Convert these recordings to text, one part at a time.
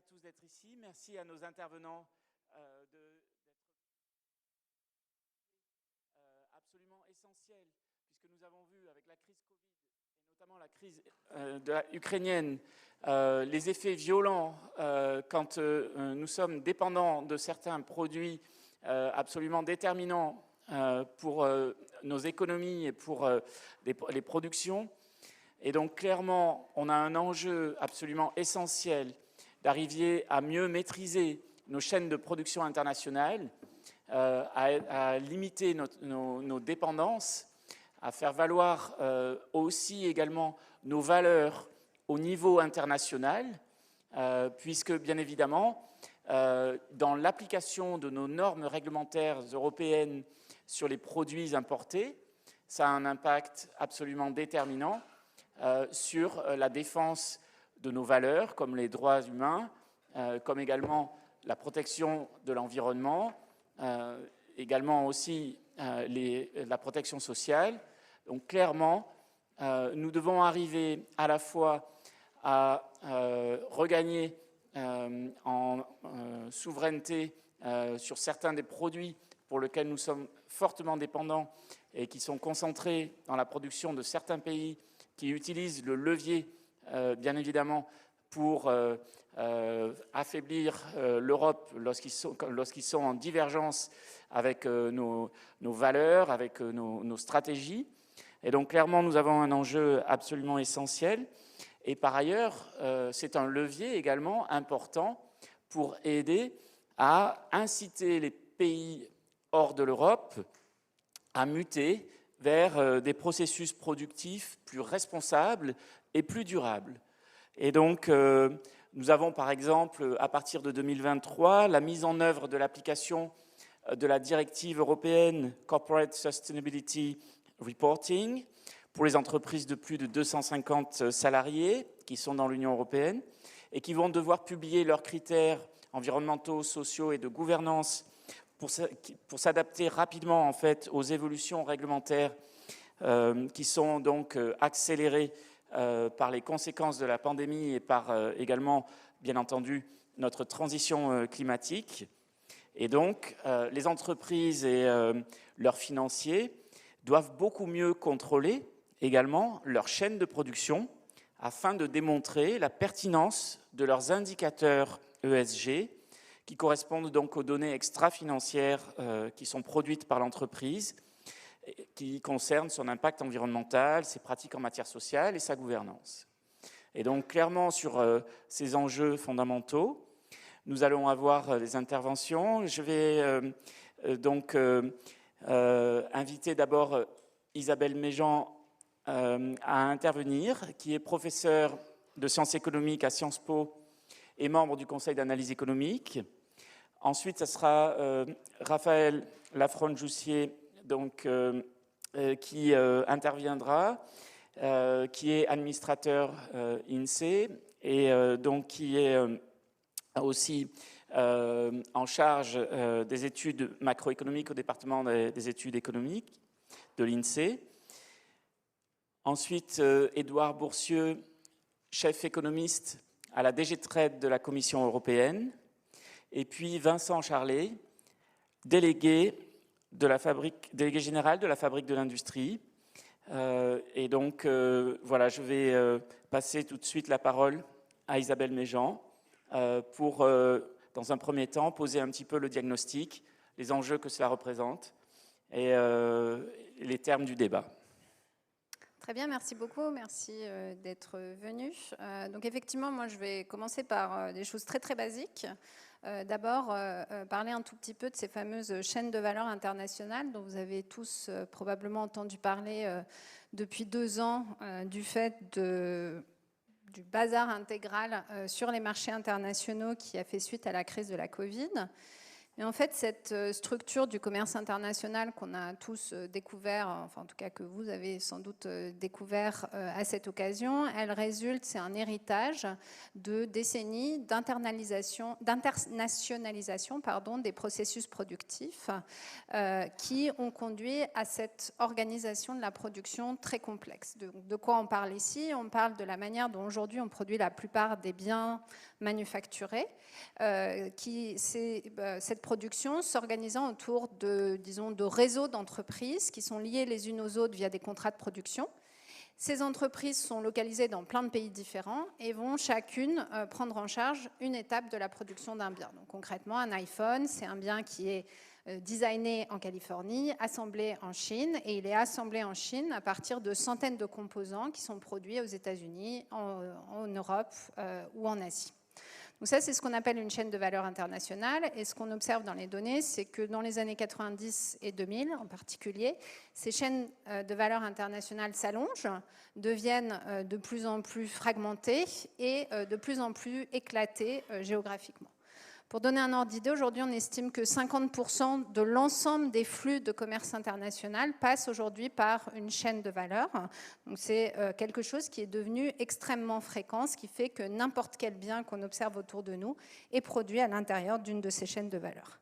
à tous d'être ici. Merci à nos intervenants d'être absolument essentiels, puisque nous avons vu avec la crise Covid, et notamment la crise ukrainienne, les effets violents quand nous sommes dépendants de certains produits absolument déterminants pour nos économies et pour les productions. Et donc clairement, on a un enjeu absolument essentiel d'arriver à mieux maîtriser nos chaînes de production internationales, à limiter nos dépendances, à faire valoir aussi également nos valeurs au niveau international, puisque bien évidemment, dans l'application de nos normes réglementaires européennes sur les produits importés, ça a un impact absolument déterminant sur la défense de nos valeurs, comme les droits humains, comme également la protection de l'environnement, également aussi la protection sociale. Donc clairement, nous devons arriver à la fois à regagner en souveraineté sur certains des produits pour lesquels nous sommes fortement dépendants et qui sont concentrés dans la production de certains pays qui utilisent le levier, bien évidemment, pour affaiblir l'Europe lorsqu'ils sont en divergence avec nos valeurs, avec nos stratégies. Et donc, clairement, nous avons un enjeu absolument essentiel. Et par ailleurs, c'est un levier également important pour aider à inciter les pays hors de l'Europe à muter vers des processus productifs plus responsables et plus durables. Et donc, nous avons par exemple, à partir de 2023, la mise en œuvre de l'application de la directive européenne Corporate Sustainability Reporting pour les entreprises de plus de 250 salariés qui sont dans l'Union européenne et qui vont devoir publier leurs critères environnementaux, sociaux et de gouvernance pour s'adapter rapidement en fait aux évolutions réglementaires qui sont donc accélérées par les conséquences de la pandémie et par également, bien entendu, notre transition climatique. Et donc, les entreprises et leurs financiers doivent beaucoup mieux contrôler également leur chaîne de production afin de démontrer la pertinence de leurs indicateurs ESG qui correspondent donc aux données extra-financières qui sont produites par l'entreprise, qui concernent son impact environnemental, ses pratiques en matière sociale et sa gouvernance. Et donc clairement sur ces enjeux fondamentaux, nous allons avoir des interventions. Je vais donc inviter d'abord Isabelle Méjean à intervenir, qui est professeure de sciences économiques à Sciences Po et membre du Conseil d'analyse économique. Ensuite, ce sera Raphaël Lafronde-Joussier, donc, qui interviendra, qui est administrateur INSEE et donc qui est aussi en charge des études macroéconomiques au département des études économiques de l'INSEE. Ensuite, Édouard Boursieux, chef économiste à la DG Trade de la Commission européenne. Et puis Vincent Charlet, délégué général de la Fabrique de l'Industrie. Et donc, voilà, je vais passer tout de suite la parole à Isabelle Méjean pour, dans un premier temps, poser un petit peu le diagnostic, les enjeux que cela représente et les termes du débat. Très bien, merci beaucoup, merci d'être venu. Donc effectivement, moi je vais commencer par des choses très très basiques. D'abord, parler un tout petit peu de ces fameuses chaînes de valeur internationales dont vous avez tous probablement entendu parler depuis 2 ans du fait du bazar intégral sur les marchés internationaux qui a fait suite à la crise de la Covid. Et en fait, cette structure du commerce international qu'on a tous découvert, enfin en tout cas que vous avez sans doute découvert à cette occasion, elle résulte, c'est un héritage de décennies d'internationalisation des processus productifs qui ont conduit à cette organisation de la production très complexe. De quoi on parle ici? On parle de la manière dont aujourd'hui on produit la plupart des biens manufacturés, cette production s'organisant autour de réseaux d'entreprises qui sont liées les unes aux autres via des contrats de production. Ces entreprises sont localisées dans plein de pays différents et vont chacune prendre en charge une étape de la production d'un bien. Donc, concrètement, un iPhone, c'est un bien qui est designé en Californie, assemblé en Chine, et il est assemblé en Chine à partir de centaines de composants qui sont produits aux États-Unis, en Europe ou en Asie. Donc ça, c'est ce qu'on appelle une chaîne de valeur internationale. Et ce qu'on observe dans les données, c'est que dans les années 90 et 2000 en particulier, ces chaînes de valeur internationale s'allongent, deviennent de plus en plus fragmentées et de plus en plus éclatées géographiquement. Pour donner un ordre d'idée, aujourd'hui, on estime que 50% de l'ensemble des flux de commerce international passent aujourd'hui par une chaîne de valeur. Donc, c'est quelque chose qui est devenu extrêmement fréquent, ce qui fait que n'importe quel bien qu'on observe autour de nous est produit à l'intérieur d'une de ces chaînes de valeur.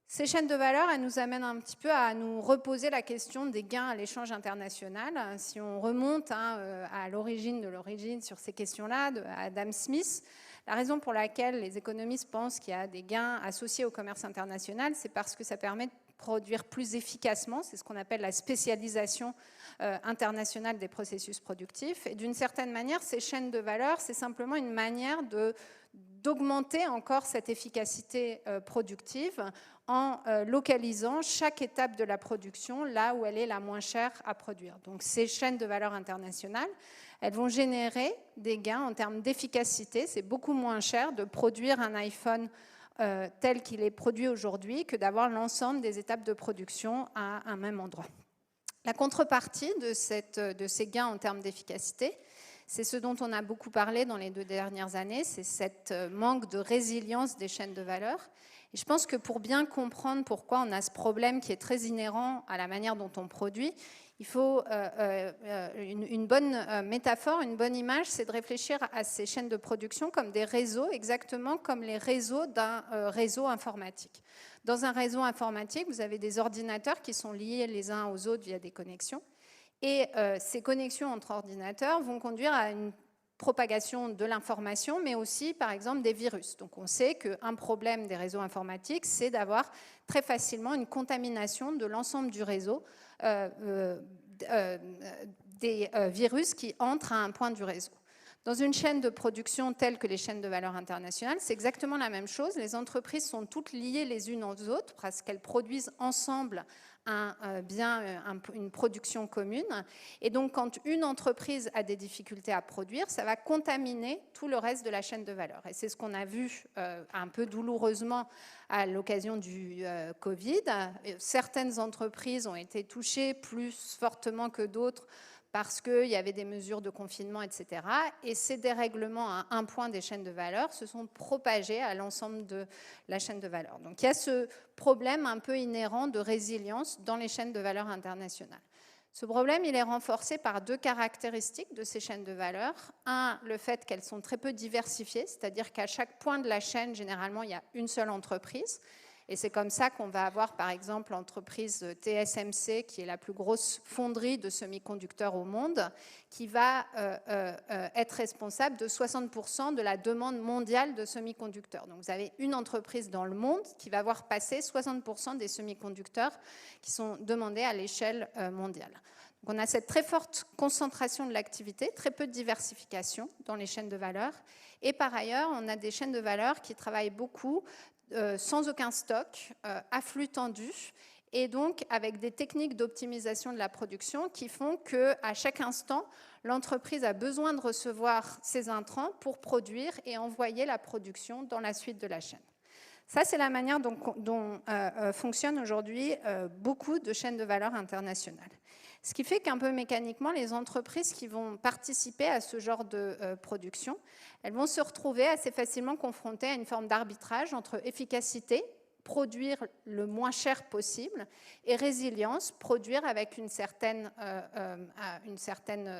Ces chaînes de valeur, elles nous amènent un petit peu à nous reposer la question des gains à l'échange international. Si on remonte à l'origine de l'origine sur ces questions-là, à Adam Smith, la raison pour laquelle les économistes pensent qu'il y a des gains associés au commerce international, c'est parce que ça permet de produire plus efficacement, c'est ce qu'on appelle la spécialisation internationale des processus productifs. Et d'une certaine manière, ces chaînes de valeur, c'est simplement une manière d'augmenter encore cette efficacité productive en localisant chaque étape de la production là où elle est la moins chère à produire. Donc ces chaînes de valeur internationales, elles vont générer des gains en termes d'efficacité. C'est beaucoup moins cher de produire un iPhone tel qu'il est produit aujourd'hui que d'avoir l'ensemble des étapes de production à un même endroit. La contrepartie de ces gains en termes d'efficacité, c'est ce dont on a beaucoup parlé dans les 2 dernières années, c'est cette manque de résilience des chaînes de valeur. Et je pense que pour bien comprendre pourquoi on a ce problème qui est très inhérent à la manière dont on produit, il faut une bonne métaphore, une bonne image, c'est de réfléchir à ces chaînes de production comme des réseaux, exactement comme les réseaux d'un réseau informatique. Dans un réseau informatique, vous avez des ordinateurs qui sont liés les uns aux autres via des connexions. Et ces connexions entre ordinateurs vont conduire à une propagation de l'information, mais aussi, par exemple, des virus. Donc, on sait qu'un problème des réseaux informatiques, c'est d'avoir très facilement une contamination de l'ensemble du réseau des virus qui entrent à un point du réseau. Dans une chaîne de production telle que les chaînes de valeur internationales, c'est exactement la même chose. Les entreprises sont toutes liées les unes aux autres parce qu'elles produisent ensemble une production commune. Et donc, quand une entreprise a des difficultés à produire, ça va contaminer tout le reste de la chaîne de valeur. Et c'est ce qu'on a vu un peu douloureusement à l'occasion du Covid. Certaines entreprises ont été touchées plus fortement que d'autres parce qu'il y avait des mesures de confinement, etc. Et ces dérèglements à un point des chaînes de valeur se sont propagés à l'ensemble de la chaîne de valeur. Donc il y a ce problème un peu inhérent de résilience dans les chaînes de valeur internationales. Ce problème, il est renforcé par 2 caractéristiques de ces chaînes de valeur. Un, le fait qu'elles sont très peu diversifiées, c'est-à-dire qu'à chaque point de la chaîne, généralement, il y a une seule entreprise. Et c'est comme ça qu'on va avoir, par exemple, l'entreprise TSMC, qui est la plus grosse fonderie de semi-conducteurs au monde, qui va être responsable de 60% de la demande mondiale de semi-conducteurs. Donc, vous avez une entreprise dans le monde qui va voir passer 60% des semi-conducteurs qui sont demandés à l'échelle mondiale. Donc, on a cette très forte concentration de l'activité, très peu de diversification dans les chaînes de valeur. Et par ailleurs, on a des chaînes de valeur qui travaillent beaucoup sans aucun stock, à flux tendu, et donc avec des techniques d'optimisation de la production qui font qu'à chaque instant, l'entreprise a besoin de recevoir ses intrants pour produire et envoyer la production dans la suite de la chaîne. Ça, c'est la manière dont fonctionnent aujourd'hui beaucoup de chaînes de valeur internationales. Ce qui fait qu'un peu mécaniquement, les entreprises qui vont participer à ce genre de production, elles vont se retrouver assez facilement confrontées à une forme d'arbitrage entre efficacité, produire le moins cher possible, et résilience, produire avec une certaine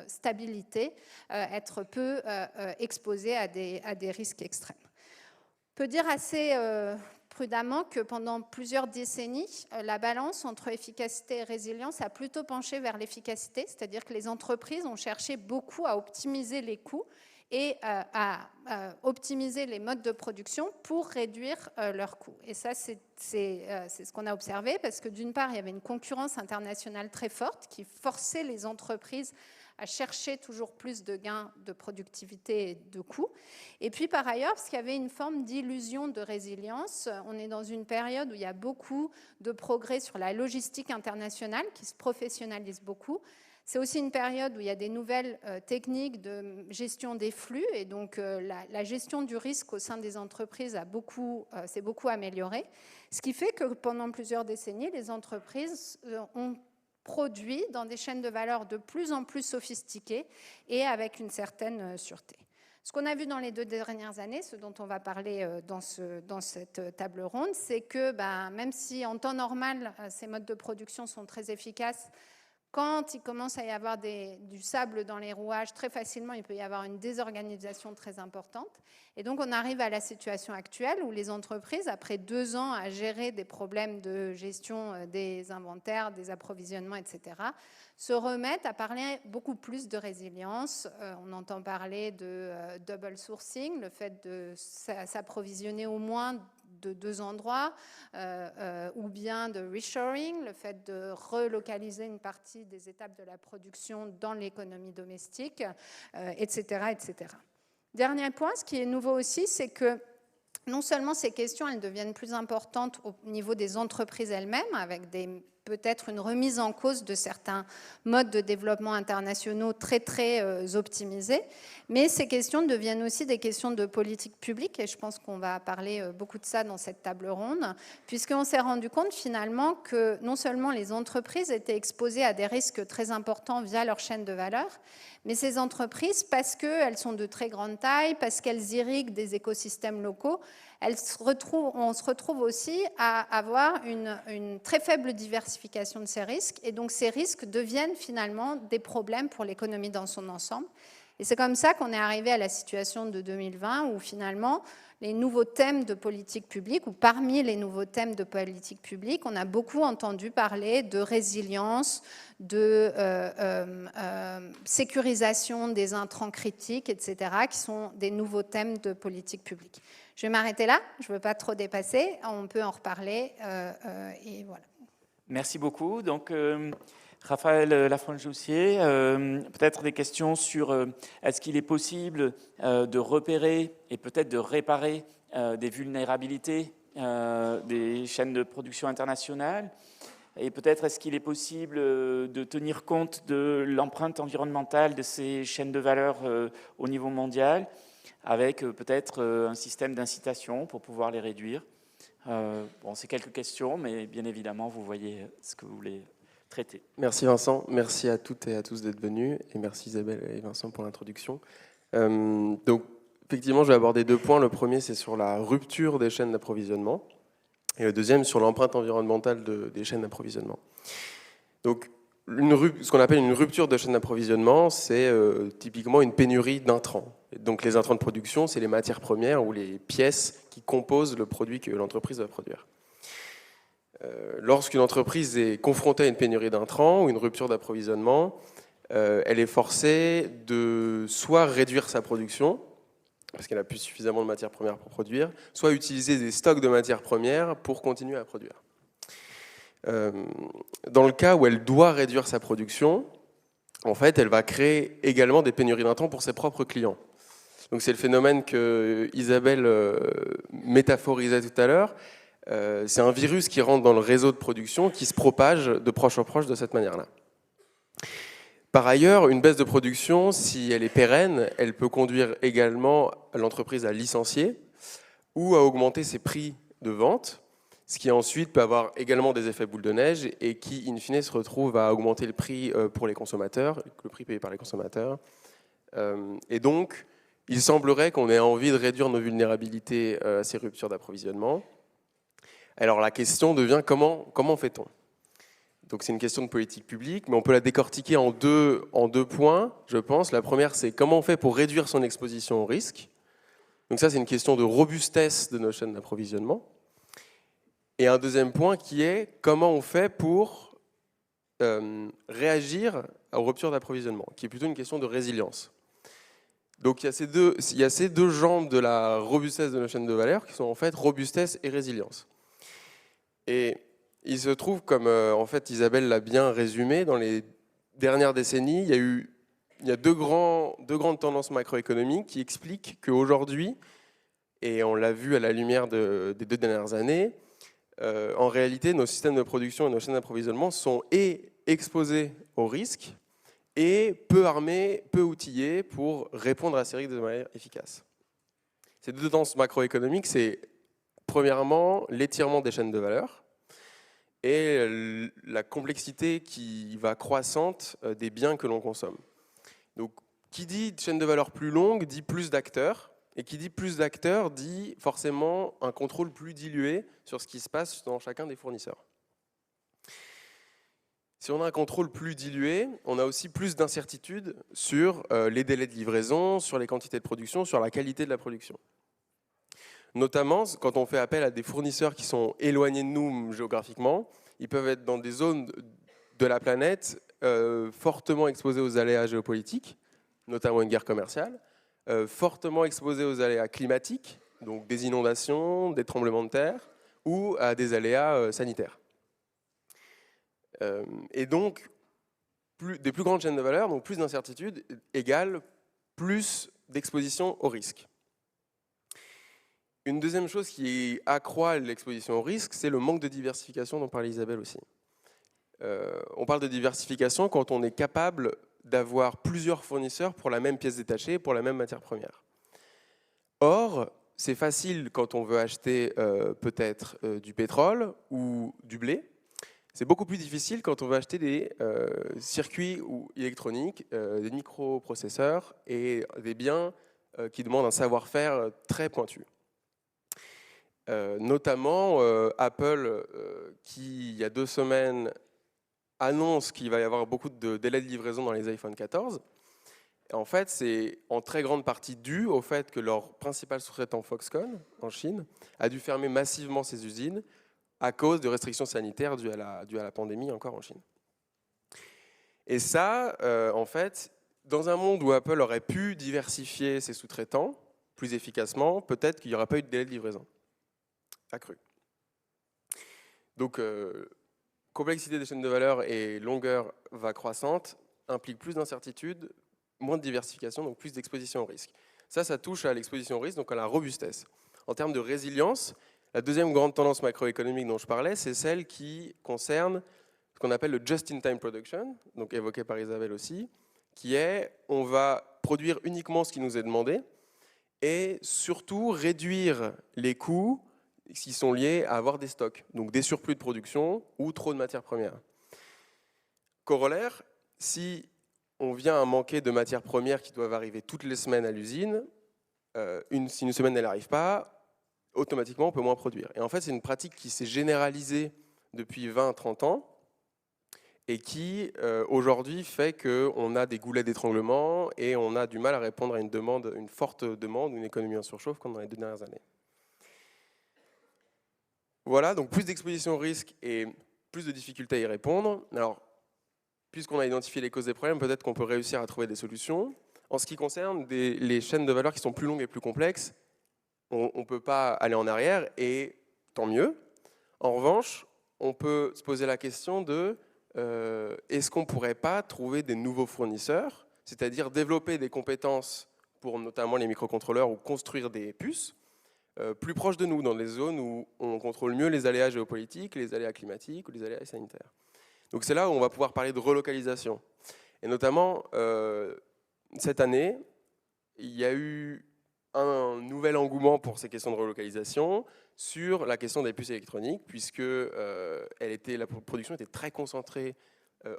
stabilité, être peu exposé à des risques extrêmes. On peut dire assez prudemment que pendant plusieurs décennies, la balance entre efficacité et résilience a plutôt penché vers l'efficacité, c'est-à-dire que les entreprises ont cherché beaucoup à optimiser les coûts et à optimiser les modes de production pour réduire leurs coûts. Et ça, c'est ce qu'on a observé, parce que d'une part, il y avait une concurrence internationale très forte qui forçait les entreprises à chercher toujours plus de gains de productivité et de coûts. Et puis par ailleurs, parce qu'il y avait une forme d'illusion de résilience, on est dans une période où il y a beaucoup de progrès sur la logistique internationale qui se professionnalise beaucoup. C'est aussi une période où il y a des nouvelles techniques de gestion des flux, et donc la gestion du risque au sein des entreprises s'est beaucoup améliorée, ce qui fait que pendant plusieurs décennies, les entreprises ont produit dans des chaînes de valeur de plus en plus sophistiquées et avec une certaine sûreté. Ce qu'on a vu dans les 2 dernières années, ce dont on va parler dans cette table ronde, c'est que même si en temps normal, ces modes de production sont très efficaces, quand il commence à y avoir du sable dans les rouages, très facilement, il peut y avoir une désorganisation très importante. Et donc, on arrive à la situation actuelle où les entreprises, après 2 ans à gérer des problèmes de gestion des inventaires, des approvisionnements, etc., se remettent à parler beaucoup plus de résilience. On entend parler de double sourcing, le fait de s'approvisionner au moins de 2 endroits, ou bien de reshoring, le fait de relocaliser une partie des étapes de la production dans l'économie domestique, etc., etc. Dernier point, ce qui est nouveau aussi, c'est que non seulement ces questions, elles deviennent plus importantes au niveau des entreprises elles-mêmes, avec peut-être une remise en cause de certains modes de développement internationaux très, très optimisés, mais ces questions deviennent aussi des questions de politique publique, et je pense qu'on va parler beaucoup de ça dans cette table ronde, puisqu'on s'est rendu compte finalement que non seulement les entreprises étaient exposées à des risques très importants via leur chaîne de valeur, mais ces entreprises, parce qu'elles sont de très grande taille, parce qu'elles irriguent des écosystèmes locaux, on se retrouve aussi à avoir une très faible diversification de ces risques, et donc ces risques deviennent finalement des problèmes pour l'économie dans son ensemble. Et c'est comme ça qu'on est arrivé à la situation de 2020, où finalement les nouveaux thèmes de politique publique, ou parmi les nouveaux thèmes de politique publique, on a beaucoup entendu parler de résilience, de sécurisation des intrants critiques, etc., qui sont des nouveaux thèmes de politique publique. Je vais m'arrêter là, je ne veux pas trop dépasser, on peut en reparler, et voilà. Merci beaucoup. Donc, Raphaël Lafrange-Joussier, peut-être des questions sur est-ce qu'il est possible de repérer et peut-être de réparer des vulnérabilités des chaînes de production internationales, et peut-être est-ce qu'il est possible de tenir compte de l'empreinte environnementale de ces chaînes de valeur au niveau mondial, avec peut-être un système d'incitation pour pouvoir les réduire. Bon, c'est quelques questions, mais bien évidemment, vous voyez ce que vous voulez traiter. Merci Vincent, merci à toutes et à tous d'être venus, et merci Isabelle et Vincent pour l'introduction. Donc, effectivement, je vais aborder 2 points. Le premier, c'est sur la rupture des chaînes d'approvisionnement, et le deuxième, sur l'empreinte environnementale des chaînes d'approvisionnement. Donc, ce qu'on appelle une rupture de chaîne d'approvisionnement, c'est typiquement une pénurie d'intrants. Donc, les intrants de production, c'est les matières premières ou les pièces qui composent le produit que l'entreprise va produire. Lorsqu'une entreprise est confrontée à une pénurie d'intrants ou une rupture d'approvisionnement, elle est forcée de soit réduire sa production, parce qu'elle n'a plus suffisamment de matières premières pour produire, soit utiliser des stocks de matières premières pour continuer à produire. Dans le cas où elle doit réduire sa production, en fait, elle va créer également des pénuries d'intrants pour ses propres clients. Donc c'est le phénomène que Isabelle métaphorisait tout à l'heure. C'est un virus qui rentre dans le réseau de production, qui se propage de proche en proche de cette manière-là. Par ailleurs, une baisse de production, si elle est pérenne, elle peut conduire également l'entreprise à licencier ou à augmenter ses prix de vente, ce qui ensuite peut avoir également des effets boule de neige et qui, in fine, se retrouve à augmenter le prix pour les consommateurs, le prix payé par les consommateurs. Et donc, il semblerait qu'on ait envie de réduire nos vulnérabilités à ces ruptures d'approvisionnement, Alors la question devient comment fait-on? Donc c'est une question de politique publique, mais on peut la décortiquer en deux points, je pense. La première, c'est comment on fait pour réduire son exposition au risque. Donc ça, c'est une question de robustesse de nos chaînes d'approvisionnement. Et un deuxième point qui est comment on fait pour réagir aux ruptures d'approvisionnement, qui est plutôt une question de résilience. Donc il y a ces deux jambes de la robustesse de nos chaînes de valeur qui sont en fait robustesse et résilience. Et il se trouve, comme en fait Isabelle l'a bien résumé, dans les dernières décennies, il y a deux grandes tendances macroéconomiques qui expliquent qu'aujourd'hui, et on l'a vu à la lumière des 2 dernières années, en réalité, nos systèmes de production et nos chaînes d'approvisionnement sont exposés au risque et peu armés, peu outillés pour répondre à ces risques de manière efficace. Ces deux tendances macroéconomiques, c'est premièrement l'étirement des chaînes de valeur et la complexité qui va croissante des biens que l'on consomme. Donc, qui dit chaîne de valeur plus longue dit plus d'acteurs, et qui dit plus d'acteurs dit forcément un contrôle plus dilué sur ce qui se passe dans chacun des fournisseurs. Si on a un contrôle plus dilué, on a aussi plus d'incertitudes sur les délais de livraison, sur les quantités de production, sur la qualité de la production. Notamment, quand on fait appel à des fournisseurs qui sont éloignés de nous géographiquement, ils peuvent être dans des zones de la planète fortement exposées aux aléas géopolitiques, notamment une guerre commerciale, fortement exposés aux aléas climatiques, donc des inondations, des tremblements de terre, ou à des aléas sanitaires. Et donc, des plus grandes chaînes de valeur, donc plus d'incertitudes, égale plus d'exposition au risque. Une deuxième chose qui accroît l'exposition au risque, c'est le manque de diversification dont parlait Isabelle aussi. On parle de diversification quand on est capable d'avoir plusieurs fournisseurs pour la même pièce détachée, pour la même matière première. Or, c'est facile quand on veut acheter peut-être du pétrole ou du blé. C'est beaucoup plus difficile quand on veut acheter des circuits électroniques, des microprocesseurs et des biens qui demandent un savoir-faire très pointu. Notamment Apple, qui il y a 2 semaines annonce qu'il va y avoir beaucoup de délais de livraison dans les iPhone 14. Et en fait, c'est en très grande partie dû au fait que leur principal sous-traitant Foxconn, en Chine, a dû fermer massivement ses usines à cause de restrictions sanitaires dues à la pandémie encore en Chine. Et ça, en fait, dans un monde où Apple aurait pu diversifier ses sous-traitants plus efficacement, peut-être qu'il n'y aurait pas eu de délai de livraison accru. Donc, complexité des chaînes de valeur et longueur va croissante, implique plus d'incertitude, moins de diversification, donc plus d'exposition au risque. Ça touche à l'exposition au risque, donc à la robustesse. En termes de résilience, la deuxième grande tendance macroéconomique dont je parlais, c'est celle qui concerne ce qu'on appelle le just-in-time production, donc évoqué par Isabelle aussi, qui est on va produire uniquement ce qui nous est demandé et surtout réduire les coûts qui sont liés à avoir des stocks, donc des surplus de production ou trop de matières premières. Corollaire, si on vient à manquer de matières premières qui doivent arriver toutes les semaines à l'usine, si une semaine n'arrive pas, automatiquement on peut moins produire. Et en fait, c'est une pratique qui s'est généralisée depuis 20-30 ans et qui aujourd'hui fait qu'on a des goulets d'étranglement et on a du mal à répondre à une forte demande, une économie en surchauffe comme dans les 2 dernières années. Voilà, donc plus d'exposition au risque et plus de difficultés à y répondre. Alors, puisqu'on a identifié les causes des problèmes, peut-être qu'on peut réussir à trouver des solutions. En ce qui concerne les chaînes de valeur qui sont plus longues et plus complexes, on ne peut pas aller en arrière, et tant mieux. En revanche, on peut se poser la question de est-ce qu'on ne pourrait pas trouver des nouveaux fournisseurs, c'est-à-dire développer des compétences pour notamment les microcontrôleurs ou construire des puces, plus proches de nous, dans des zones où on contrôle mieux les aléas géopolitiques, les aléas climatiques ou les aléas sanitaires. Donc c'est là où on va pouvoir parler de relocalisation. Et notamment, cette année, il y a eu un nouvel engouement pour ces questions de relocalisation sur la question des puces électroniques, puisque la production était très concentrée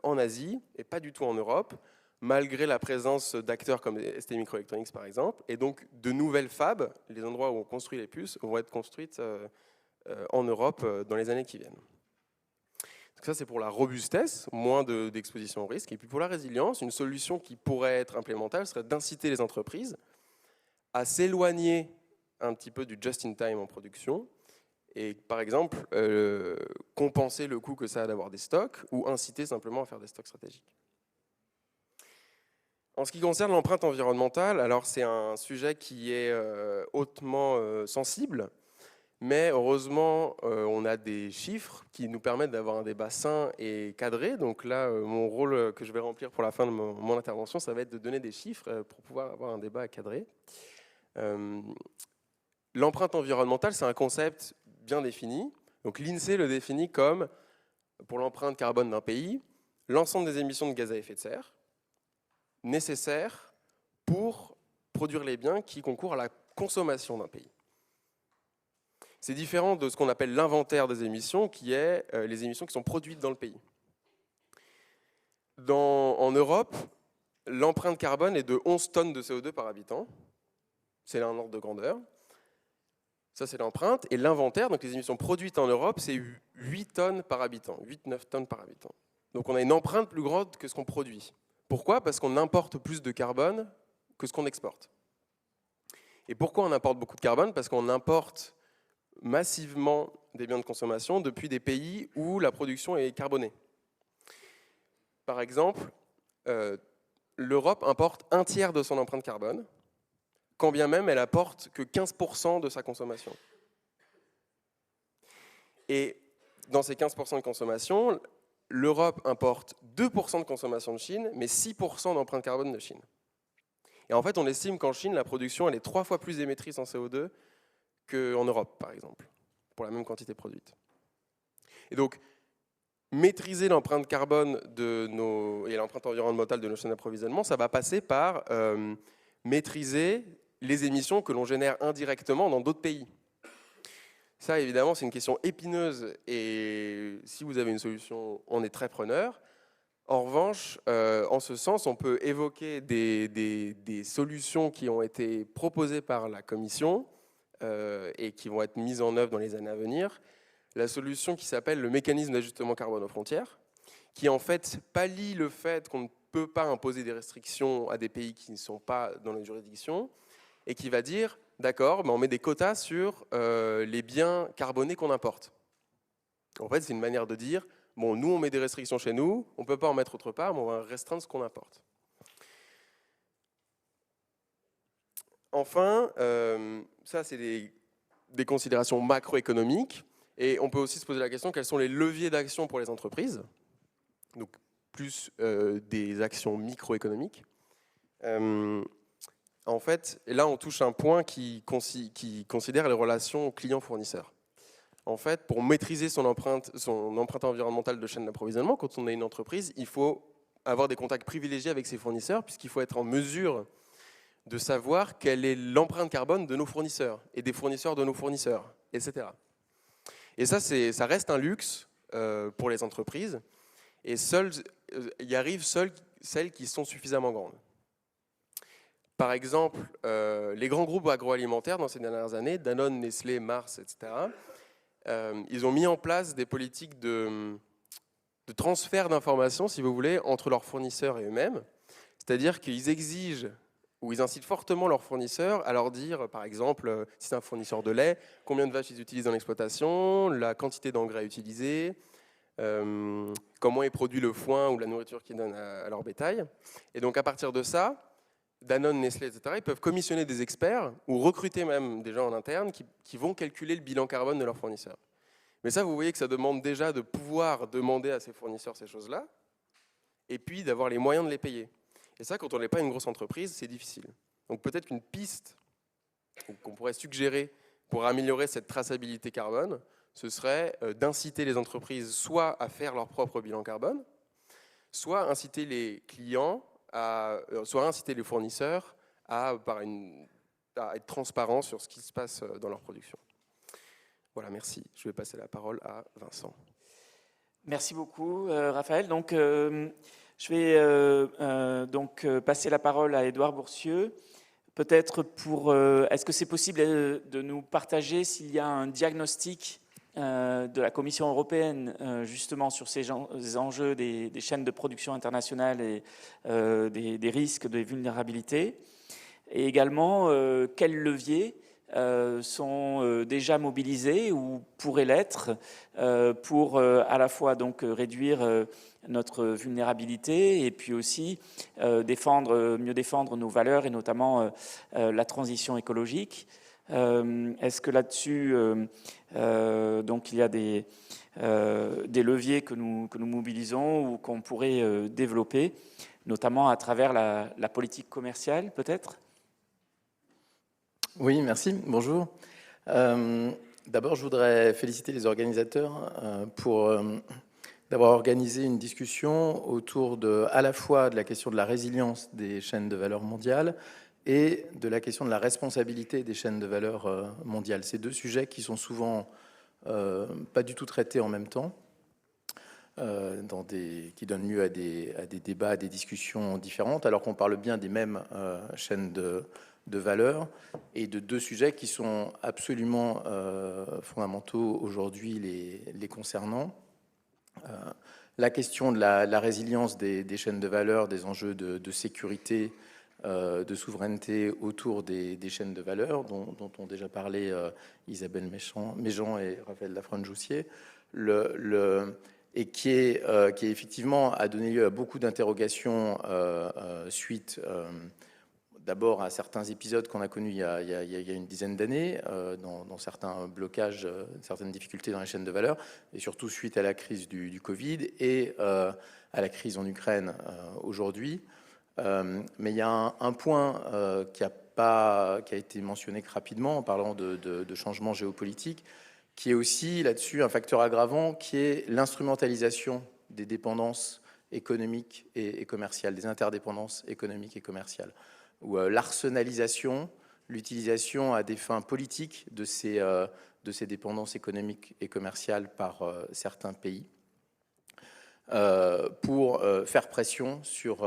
en Asie et pas du tout en Europe, malgré la présence d'acteurs comme STMicroelectronics par exemple. Et donc de nouvelles fabs, les endroits où on construit les puces, vont être construites en Europe dans les années qui viennent. Donc ça, c'est pour la robustesse, moins d'exposition au risque. Et puis pour la résilience, une solution qui pourrait être implémentable serait d'inciter les entreprises à s'éloigner un petit peu du just-in-time en production et, par exemple, compenser le coût que ça a d'avoir des stocks ou inciter simplement à faire des stocks stratégiques. En ce qui concerne l'empreinte environnementale, alors c'est un sujet qui est hautement sensible. Mais heureusement, on a des chiffres qui nous permettent d'avoir un débat sain et cadré. Donc là, mon rôle que je vais remplir pour la fin de mon intervention, ça va être de donner des chiffres pour pouvoir avoir un débat cadré. L'empreinte environnementale, c'est un concept bien défini. Donc l'INSEE le définit comme, pour l'empreinte carbone d'un pays, l'ensemble des émissions de gaz à effet de serre nécessaires pour produire les biens qui concourent à la consommation d'un pays. C'est différent de ce qu'on appelle l'inventaire des émissions, qui est les émissions qui sont produites dans le pays. En Europe, l'empreinte carbone est de 11 tonnes de CO2 par habitant. C'est un ordre de grandeur. Ça, c'est l'empreinte. Et l'inventaire, donc les émissions produites en Europe, c'est 8 tonnes par habitant, 8-9 tonnes par habitant. Donc on a une empreinte plus grande que ce qu'on produit. Pourquoi ? Parce qu'on importe plus de carbone que ce qu'on exporte. Et pourquoi on importe beaucoup de carbone ? Parce qu'on importe massivement des biens de consommation depuis des pays où la production est carbonée. Par exemple, l'Europe importe un tiers de son empreinte carbone, quand bien même elle apporte que 15% de sa consommation. Et dans ces 15% de consommation, l'Europe importe 2% de consommation de Chine, mais 6% d'empreinte carbone de Chine. Et en fait, on estime qu'en Chine, la production elle est 3 fois plus émettrice en CO2 qu'en Europe, par exemple, pour la même quantité produite. Et donc, maîtriser l'empreinte carbone et l'empreinte environnementale de nos chaînes d'approvisionnement, ça va passer par maîtriser les émissions que l'on génère indirectement dans d'autres pays. Ça, évidemment, c'est une question épineuse et si vous avez une solution, on est très preneur. En revanche, en ce sens, on peut évoquer des solutions qui ont été proposées par la Commission et qui vont être mises en œuvre dans les années à venir. La solution qui s'appelle le mécanisme d'ajustement carbone aux frontières, qui en fait pallie le fait qu'on ne peut pas imposer des restrictions à des pays qui ne sont pas dans la juridiction, et qui va dire, d'accord, on met des quotas sur les biens carbonés qu'on importe. En fait, c'est une manière de dire, bon, nous on met des restrictions chez nous, on ne peut pas en mettre autre part, mais on va restreindre ce qu'on importe. Enfin, ça c'est des considérations macroéconomiques, et on peut aussi se poser la question, quels sont les leviers d'action pour les entreprises ? Donc plus des actions microéconomiques. En fait, là on touche un point qui considère les relations client-fournisseur. En fait, pour maîtriser son empreinte environnementale de chaîne d'approvisionnement, quand on est une entreprise, il faut avoir des contacts privilégiés avec ses fournisseurs, puisqu'il faut être en mesure de savoir quelle est l'empreinte carbone de nos fournisseurs et des fournisseurs de nos fournisseurs, etc. Et ça reste un luxe pour les entreprises, et y arrivent seules celles qui sont suffisamment grandes. Par exemple, les grands groupes agroalimentaires dans ces dernières années, Danone, Nestlé, Mars, etc., ils ont mis en place des politiques de transfert d'informations, si vous voulez, entre leurs fournisseurs et eux-mêmes. C'est-à-dire qu'ils exigent ou ils incitent fortement leurs fournisseurs à leur dire, par exemple, si c'est un fournisseur de lait, combien de vaches ils utilisent dans l'exploitation, la quantité d'engrais utilisés, comment est produit le foin ou la nourriture qu'ils donnent à leur bétail. Et donc à partir de ça, Danone, Nestlé, etc., ils peuvent commissionner des experts ou recruter même des gens en interne qui vont calculer le bilan carbone de leurs fournisseurs. Mais ça, vous voyez que ça demande déjà de pouvoir demander à ses fournisseurs ces choses-là et puis d'avoir les moyens de les payer. Et ça, quand on n'est pas une grosse entreprise, c'est difficile. Donc peut-être qu'une piste qu'on pourrait suggérer pour améliorer cette traçabilité carbone, ce serait d'inciter les entreprises soit à faire leur propre bilan carbone, soit inciter les clients, soit inciter les fournisseurs à être transparents sur ce qui se passe dans leur production. Voilà, merci. Je vais passer la parole à Vincent. Merci beaucoup, Raphaël. Donc, je vais passer la parole à Édouard Boursieux. Peut-être est-ce que c'est possible de nous partager s'il y a un diagnostic de la Commission européenne justement sur ces enjeux des chaînes de production internationales et des risques de vulnérabilité. Et également, quels leviers sont déjà mobilisés ou pourraient l'être pour à la fois donc réduire notre vulnérabilité et puis aussi mieux défendre nos valeurs et notamment la transition écologique. Est-ce que là-dessus, donc il y a des leviers que nous mobilisons ou qu'on pourrait développer, notamment à travers la politique commerciale peut-être ? Oui, merci. Bonjour. D'abord, je voudrais féliciter les organisateurs pour d'avoir organisé une discussion autour à la fois de la question de la résilience des chaînes de valeur mondiales et de la question de la responsabilité des chaînes de valeur mondiales. Ces deux sujets qui sont souvent pas du tout traités en même temps, qui donnent lieu à des débats, à des discussions différentes, alors qu'on parle bien des mêmes chaînes de valeur et de deux sujets qui sont absolument fondamentaux aujourd'hui les concernant. La question de la résilience des chaînes de valeur, des enjeux de sécurité, de souveraineté autour des chaînes de valeur dont ont déjà parlé Isabelle Méjean et Raphaël Lafranne-Joussier, et qui effectivement a donné lieu à beaucoup d'interrogations suite d'abord à certains épisodes qu'on a connus il y a une dizaine d'années, dans certains blocages, certaines difficultés dans les chaînes de valeur, et surtout suite à la crise du Covid et à la crise en Ukraine aujourd'hui. Mais il y a un point qui a été mentionné que rapidement en parlant de changements géopolitiques, qui est aussi là-dessus un facteur aggravant, qui est l'instrumentalisation des dépendances économiques et commerciales, des interdépendances économiques et commerciales, ou l'arsenalisation, l'utilisation à des fins politiques de ces dépendances économiques et commerciales par certains pays pour faire pression sur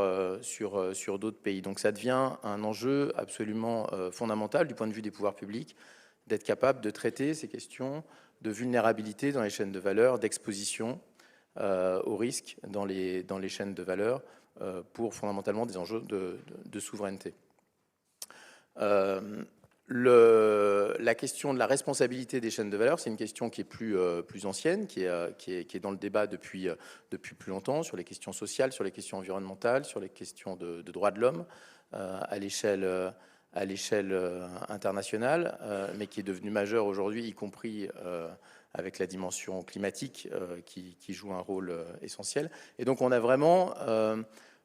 d'autres pays. Donc ça devient un enjeu absolument fondamental du point de vue des pouvoirs publics, d'être capable de traiter ces questions de vulnérabilité dans les chaînes de valeur, d'exposition au risque dans les chaînes de valeur, pour fondamentalement des enjeux de souveraineté. La question de la responsabilité des chaînes de valeur, c'est une question qui est plus ancienne, qui est dans le débat depuis plus longtemps, sur les questions sociales, sur les questions environnementales, sur les questions de droits de l'homme à l'échelle internationale, mais qui est devenue majeure aujourd'hui, y compris avec la dimension climatique qui joue un rôle essentiel. Et donc on a vraiment,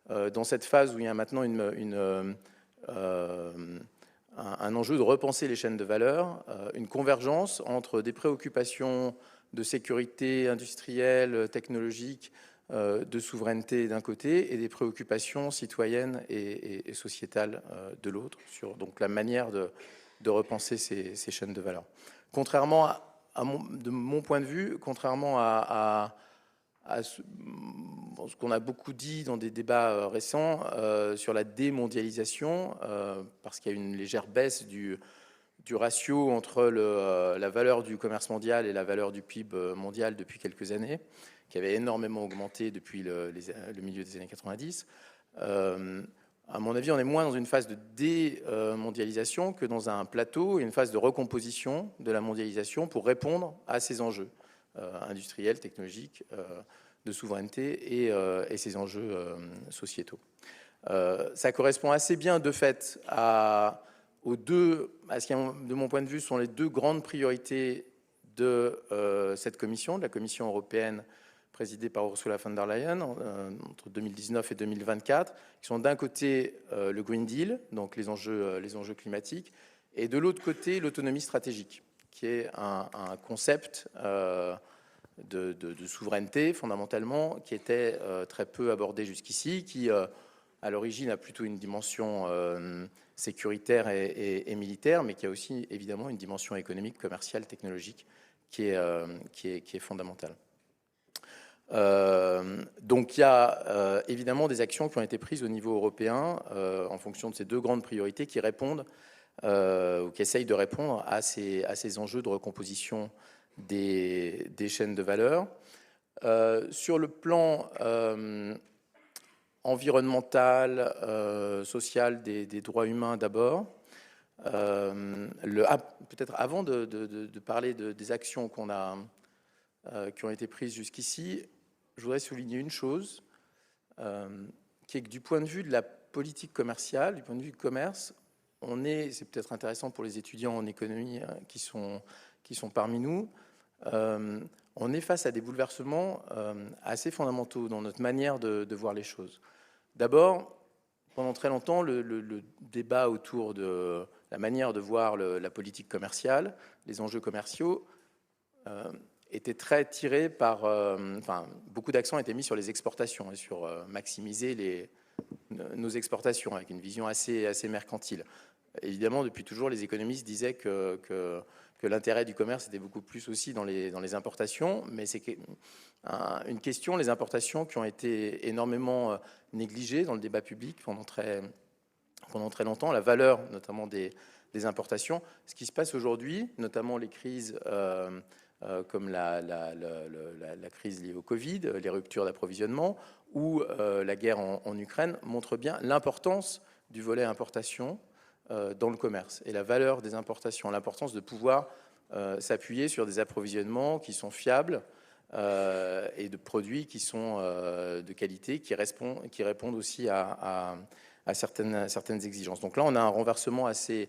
dans cette phase où il y a maintenant un enjeu de repenser les chaînes de valeur, une convergence entre des préoccupations de sécurité industrielle, technologique, de souveraineté d'un côté, et des préoccupations citoyennes et sociétales de l'autre, sur donc la manière de repenser ces chaînes de valeur. Contrairement de mon point de vue, contrairement à ce qu'on a beaucoup dit dans des débats récents sur la démondialisation, parce qu'il y a une légère baisse du ratio entre la valeur du commerce mondial et la valeur du PIB mondial depuis quelques années, qui avait énormément augmenté depuis le milieu des années 90. À mon avis, on est moins dans une phase de démondialisation que dans un plateau et une phase de recomposition de la mondialisation pour répondre à ces enjeux industriels, technologiques, de souveraineté et ces enjeux sociétaux. Ça correspond assez bien, de fait, à ce qui, de mon point de vue, sont les deux grandes priorités de cette commission, de la Commission européenne présidée par Ursula von der Leyen entre 2019 et 2024, qui sont d'un côté le Green Deal, donc les enjeux climatiques, et de l'autre côté l'autonomie stratégique, qui est un concept de souveraineté fondamentalement qui était très peu abordé jusqu'ici, qui à l'origine a plutôt une dimension sécuritaire et militaire, mais qui a aussi évidemment une dimension économique, commerciale, technologique qui est fondamentale. Donc il y a évidemment des actions qui ont été prises au niveau européen en fonction de ces deux grandes priorités qui répondent ou qui essayent de répondre à ces enjeux de recomposition des chaînes de valeur. Sur le plan environnemental, social, des droits humains d'abord, peut-être avant de parler des actions qui ont été prises jusqu'ici, je voudrais souligner une chose, qui est que du point de vue de la politique commerciale, du point de vue du commerce, c'est peut-être intéressant pour les étudiants en économie qui sont parmi nous, on est face à des bouleversements assez fondamentaux dans notre manière de voir les choses. D'abord, pendant très longtemps, le débat autour de la manière de voir la politique commerciale, les enjeux commerciaux, était très tiré par... beaucoup d'accent était mis sur les exportations et sur maximiser nos exportations avec une vision assez mercantile. Évidemment, depuis toujours, les économistes disaient que l'intérêt du commerce était beaucoup plus aussi dans les importations, mais c'est une question, les importations, qui ont été énormément négligées dans le débat public pendant très longtemps, la valeur notamment des importations. Ce qui se passe aujourd'hui, notamment les crises comme la crise liée au Covid, les ruptures d'approvisionnement ou la guerre en Ukraine, montrent bien l'importance du volet importation dans le commerce et la valeur des importations, l'importance de pouvoir s'appuyer sur des approvisionnements qui sont fiables et de produits qui sont de qualité, qui répondent aussi à certaines exigences. Donc là, on a un renversement assez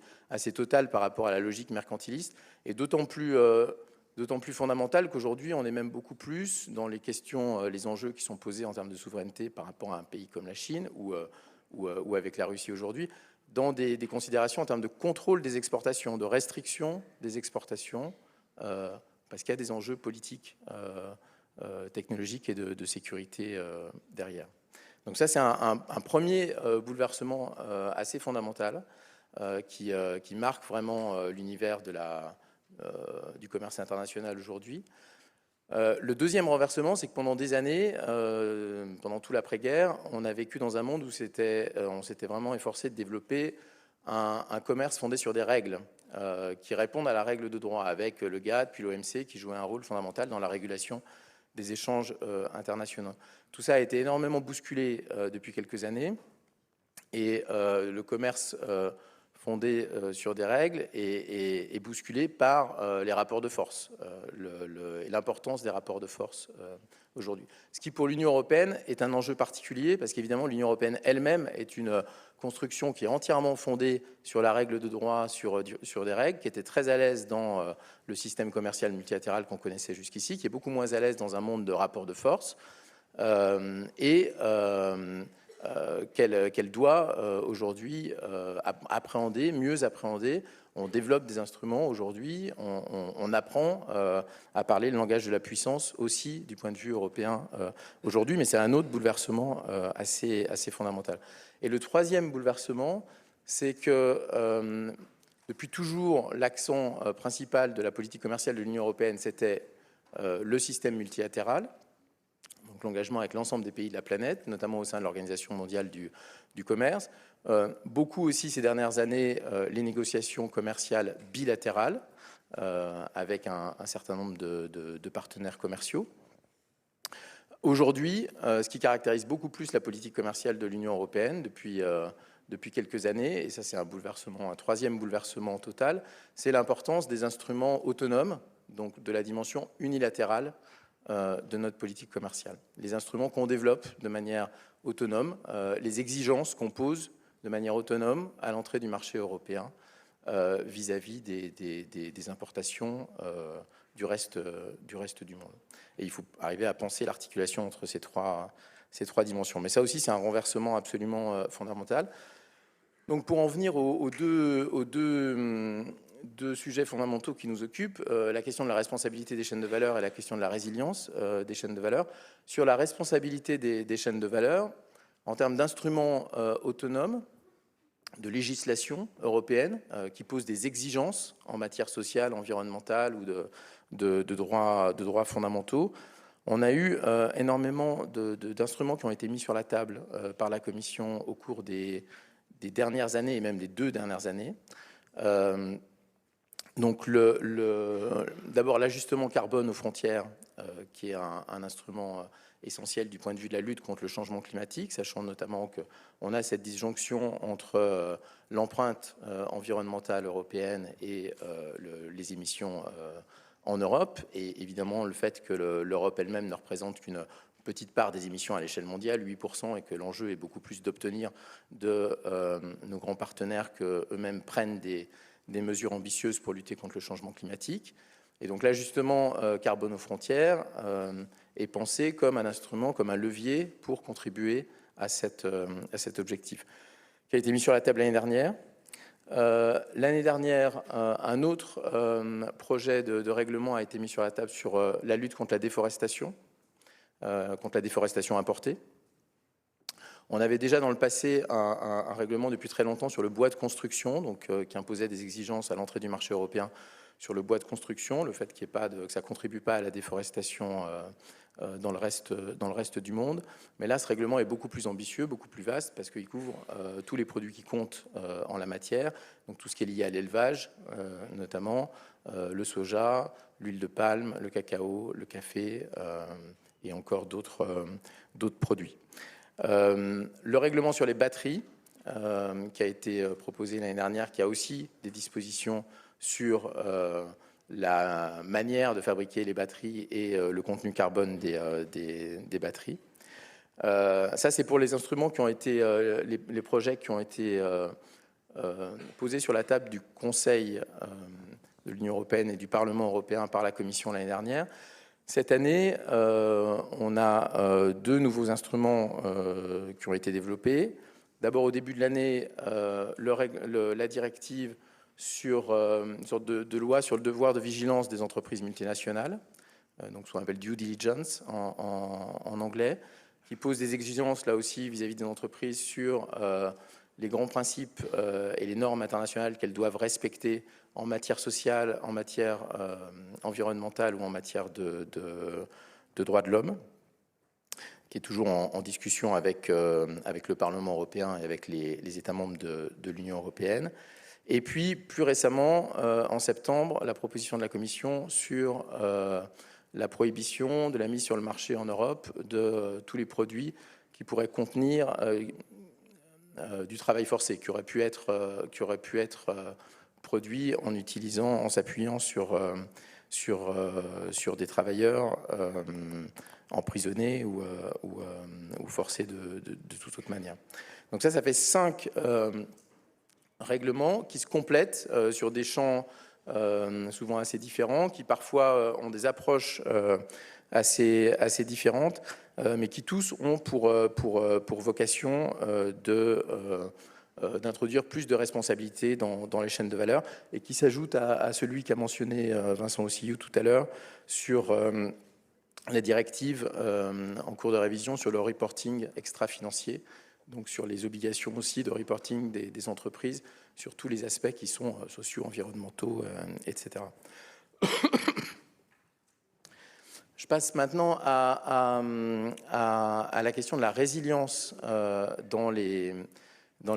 total par rapport à la logique mercantiliste, et d'autant plus fondamental qu'aujourd'hui, on est même beaucoup plus dans les questions, les enjeux qui sont posés en termes de souveraineté par rapport à un pays comme la Chine ou avec la Russie aujourd'hui, dans des considérations en termes de contrôle des exportations, de restriction des exportations, parce qu'il y a des enjeux politiques, technologiques et de sécurité derrière. Donc ça, c'est un premier bouleversement assez fondamental qui marque vraiment l'univers du commerce international aujourd'hui. Le deuxième renversement, c'est que pendant des années, pendant tout l'après-guerre, on a vécu dans un monde où on s'était vraiment efforcé de développer un commerce fondé sur des règles qui répondent à la règle de droit, avec le GATT puis l'OMC qui jouait un rôle fondamental dans la régulation des échanges internationaux. Tout ça a été énormément bousculé depuis quelques années, et le commerce fondé sur des règles et bousculé par les rapports de force et l'importance des rapports de force aujourd'hui. Ce qui, pour l'Union européenne, est un enjeu particulier, parce qu'évidemment, l'Union européenne elle-même est une construction qui est entièrement fondée sur la règle de droit, sur des règles, qui était très à l'aise dans le système commercial multilatéral qu'on connaissait jusqu'ici, qui est beaucoup moins à l'aise dans un monde de rapports de force, qu'elle doit aujourd'hui mieux appréhender. On développe des instruments aujourd'hui, on apprend à parler le langage de la puissance aussi du point de vue européen aujourd'hui, mais c'est un autre bouleversement assez fondamental. Et le troisième bouleversement, c'est que depuis toujours, l'accent principal de la politique commerciale de l'Union européenne, c'était le système multilatéral, donc l'engagement avec l'ensemble des pays de la planète, notamment au sein de l'Organisation mondiale du commerce. Beaucoup aussi ces dernières années, les négociations commerciales bilatérales avec un certain nombre de partenaires commerciaux. Aujourd'hui, ce qui caractérise beaucoup plus la politique commerciale de l'Union européenne depuis quelques années, et ça c'est un troisième bouleversement total, c'est l'importance des instruments autonomes, donc de la dimension unilatérale de notre politique commerciale. Les instruments qu'on développe de manière autonome, les exigences qu'on pose de manière autonome à l'entrée du marché européen vis-à-vis des importations du reste du monde. Et il faut arriver à penser l'articulation entre ces trois dimensions. Mais ça aussi, c'est un renversement absolument fondamental. Donc pour en venir aux deux sujets fondamentaux qui nous occupent, la question de la responsabilité des chaînes de valeur et la question de la résilience des chaînes de valeur. Sur la responsabilité des chaînes de valeur, en termes d'instruments autonomes, de législation européenne qui pose des exigences en matière sociale, environnementale ou de droits fondamentaux, on a eu énormément d'instruments qui ont été mis sur la table par la Commission au cours des dernières années et même des 2 dernières années. Donc d'abord l'ajustement carbone aux frontières, qui est un instrument essentiel du point de vue de la lutte contre le changement climatique, sachant notamment qu'on a cette disjonction entre l'empreinte environnementale européenne et les émissions en Europe, et évidemment le fait que l'Europe elle-même ne représente qu'une petite part des émissions à l'échelle mondiale, 8%, et que l'enjeu est beaucoup plus d'obtenir de nos grands partenaires qu'eux-mêmes prennent des mesures ambitieuses pour lutter contre le changement climatique. Et donc l'ajustement carbone aux frontières est pensé comme un instrument, comme un levier pour contribuer à cet objectif, qui a été mis sur la table l'année dernière. L'année dernière, un autre projet de règlement a été mis sur la table sur la lutte contre la déforestation importée. On avait déjà dans le passé un règlement depuis très longtemps sur le bois de construction, donc, qui imposait des exigences à l'entrée du marché européen sur le bois de construction, le fait que ça ne contribue pas à la déforestation dans le reste du monde. Mais là, ce règlement est beaucoup plus ambitieux, beaucoup plus vaste, parce qu'il couvre tous les produits qui comptent en la matière, donc tout ce qui est lié à l'élevage, notamment le soja, l'huile de palme, le cacao, le café et encore d'autres produits. Le règlement sur les batteries, qui a été proposé l'année dernière, qui a aussi des dispositions sur la manière de fabriquer les batteries et le contenu carbone des batteries. Ça, c'est pour les instruments qui ont été, les projets qui ont été posés sur la table du Conseil de l'Union européenne et du Parlement européen par la Commission l'année dernière. Cette année, on a deux nouveaux instruments qui ont été développés. D'abord, au début de l'année, la directive sur une sorte de loi sur le devoir de vigilance des entreprises multinationales, donc ce qu'on appelle due diligence en anglais, qui pose des exigences là aussi vis-à-vis des entreprises sur les grands principes et les normes internationales qu'elles doivent respecter en matière sociale, en matière environnementale ou en matière de droits de l'homme, qui est toujours en discussion avec le Parlement européen et avec les États membres de l'Union européenne. Et puis, plus récemment, en septembre, la proposition de la Commission sur la prohibition de la mise sur le marché en Europe de tous les produits qui pourraient contenir du travail forcé, qui aurait pu être produit en s'appuyant sur des travailleurs emprisonnés ou forcés de toute autre manière. Donc ça fait 5 règlements qui se complètent sur des champs souvent assez différents, qui parfois ont des approches assez différentes, mais qui tous ont pour vocation d'introduire plus de responsabilité dans les chaînes de valeur, et qui s'ajoute à celui qu'a mentionné Vincent Ossillou tout à l'heure sur la directive en cours de révision sur le reporting extra-financier, donc sur les obligations aussi de reporting des entreprises sur tous les aspects qui sont sociaux, environnementaux, etc. Je passe maintenant à la question de la résilience dans les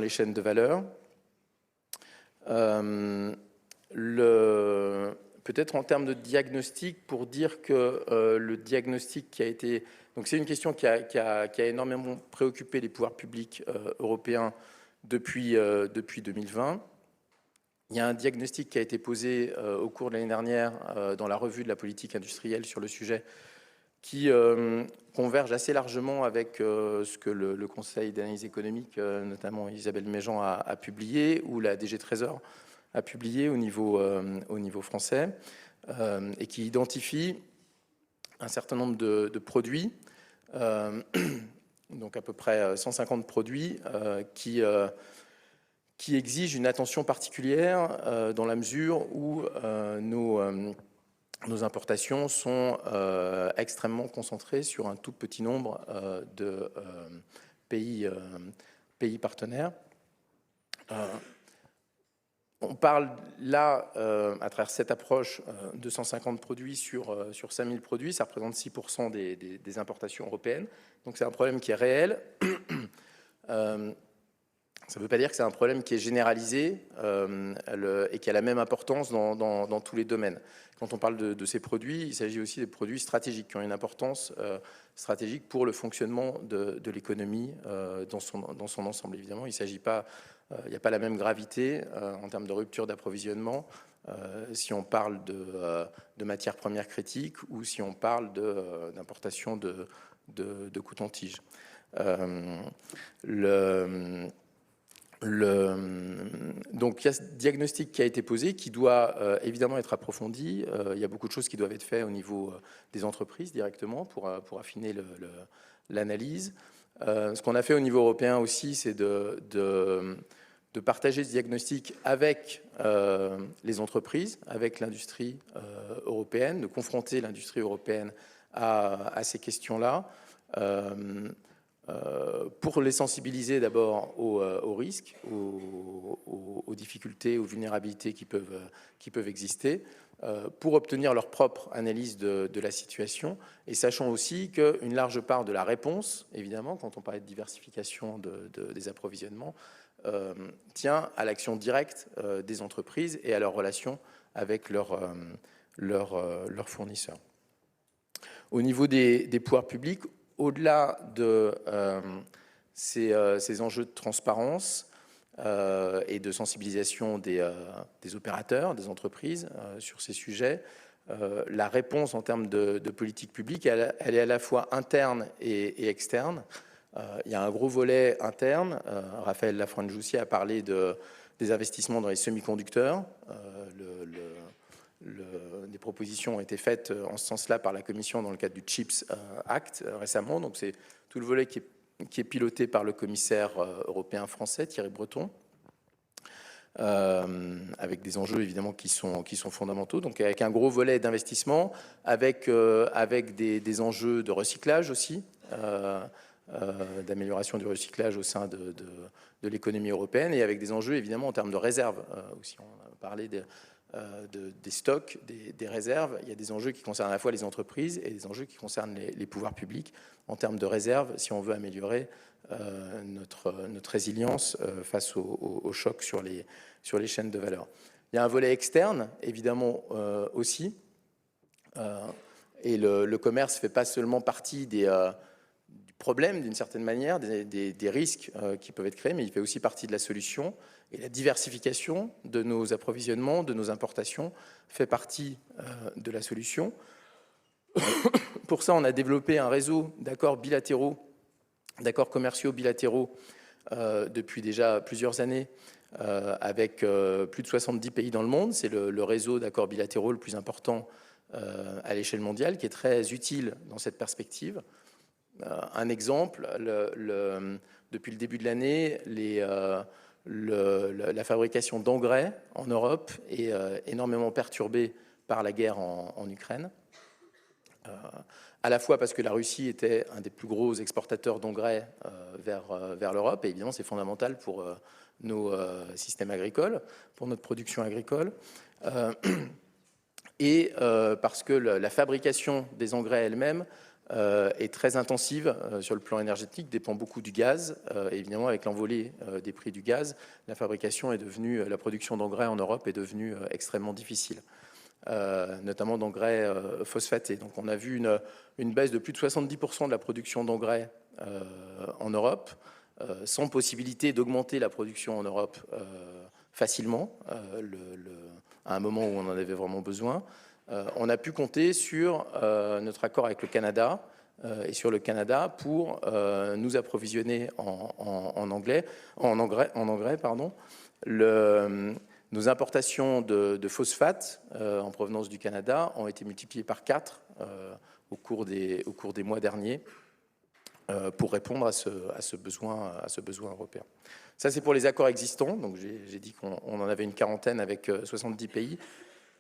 chaînes de valeur. Peut-être en termes de diagnostic, pour dire que le diagnostic qui a été... Donc c'est une question qui a énormément préoccupé les pouvoirs publics européens depuis 2020. Il y a un diagnostic qui a été posé au cours de l'année dernière dans la revue de la politique industrielle sur le sujet, qui converge assez largement avec ce que le Conseil d'analyse économique, notamment Isabelle Méjean, a publié, ou la DG Trésor a publié au niveau français, et qui identifie un certain nombre de produits, donc à peu près 150 produits, qui exigent une attention particulière dans la mesure où nos importations sont extrêmement concentrées sur un tout petit nombre de pays partenaires. On parle là, à travers cette approche, de 150 produits sur 5000 produits. Ça représente 6% des importations européennes. Donc c'est un problème qui est réel. Ça ne veut pas dire que c'est un problème qui est généralisé et qui a la même importance dans tous les domaines. Quand on parle de ces produits, il s'agit aussi des produits stratégiques qui ont une importance stratégique pour le fonctionnement de l'économie dans son ensemble. Évidemment, il n'y a pas la même gravité en termes de rupture d'approvisionnement si on parle de matières premières critiques ou si on parle d'importation de coton-tige. Donc il y a ce diagnostic qui a été posé, qui doit évidemment être approfondi. Il y a beaucoup de choses qui doivent être faites au niveau des entreprises directement pour affiner l'analyse. Ce qu'on a fait au niveau européen aussi, c'est de partager ce diagnostic avec les entreprises, avec l'industrie européenne, de confronter l'industrie européenne à ces questions-là. Pour les sensibiliser d'abord aux risques, aux difficultés, aux vulnérabilités qui peuvent exister, pour obtenir leur propre analyse de la situation, et sachant aussi qu'une large part de la réponse, évidemment, quand on parlait de diversification des approvisionnements, tient à l'action directe des entreprises et à leur relation avec leurs fournisseurs. Au niveau des pouvoirs publics, au-delà de ces enjeux de transparence et de sensibilisation des opérateurs, des entreprises sur ces sujets, la réponse en termes de politique publique, elle est à la fois interne et externe. Il y a un gros volet interne. Raphaël Lafranjoussi a parlé des investissements dans les semi-conducteurs. Des propositions ont été faites en ce sens-là par la Commission dans le cadre du CHIPS Act récemment. Donc c'est tout le volet qui est piloté par le commissaire européen français, Thierry Breton, avec des enjeux évidemment qui sont fondamentaux. Donc avec un gros volet d'investissement, avec des enjeux de recyclage aussi, d'amélioration du recyclage au sein de l'économie européenne, et avec des enjeux évidemment en termes de réserves aussi. On a parlé des stocks, des réserves. Il y a des enjeux qui concernent à la fois les entreprises et des enjeux qui concernent les pouvoirs publics en termes de réserves, si on veut améliorer notre résilience face aux chocs sur les chaînes de valeur. Il y a un volet externe, évidemment, aussi. Et le commerce ne fait pas seulement partie du problème, d'une certaine manière, des risques qui peuvent être créés, mais il fait aussi partie de la solution. Et la diversification de nos approvisionnements, de nos importations, fait partie de la solution. Pour ça, on a développé un réseau d'accords bilatéraux, d'accords commerciaux bilatéraux depuis déjà plusieurs années avec plus de 70 pays dans le monde. C'est le réseau d'accords bilatéraux le plus important à l'échelle mondiale, qui est très utile dans cette perspective. Un exemple, depuis le début de l'année, la fabrication d'engrais en Europe est énormément perturbée par la guerre en Ukraine. À la fois parce que la Russie était un des plus gros exportateurs d'engrais vers l'Europe, et évidemment c'est fondamental pour nos systèmes agricoles, pour notre production agricole, et parce que la fabrication des engrais elle-même est très intensive sur le plan énergétique, dépend beaucoup du gaz. Et évidemment, avec l'envolée des prix du gaz, la production d'engrais en Europe est devenue extrêmement difficile, notamment d'engrais phosphatés. Donc on a vu une baisse de plus de 70% de la production d'engrais en Europe, sans possibilité d'augmenter la production en Europe facilement, à un moment où on en avait vraiment besoin. On a pu compter sur notre accord avec le Canada et sur le Canada pour nous approvisionner en engrais. Nos importations de phosphate en provenance du Canada ont été multipliées par 4 au cours des mois derniers pour répondre à ce besoin européen. Ça, c'est pour les accords existants. Donc, j'ai dit qu'on en avait une quarantaine avec 70 pays.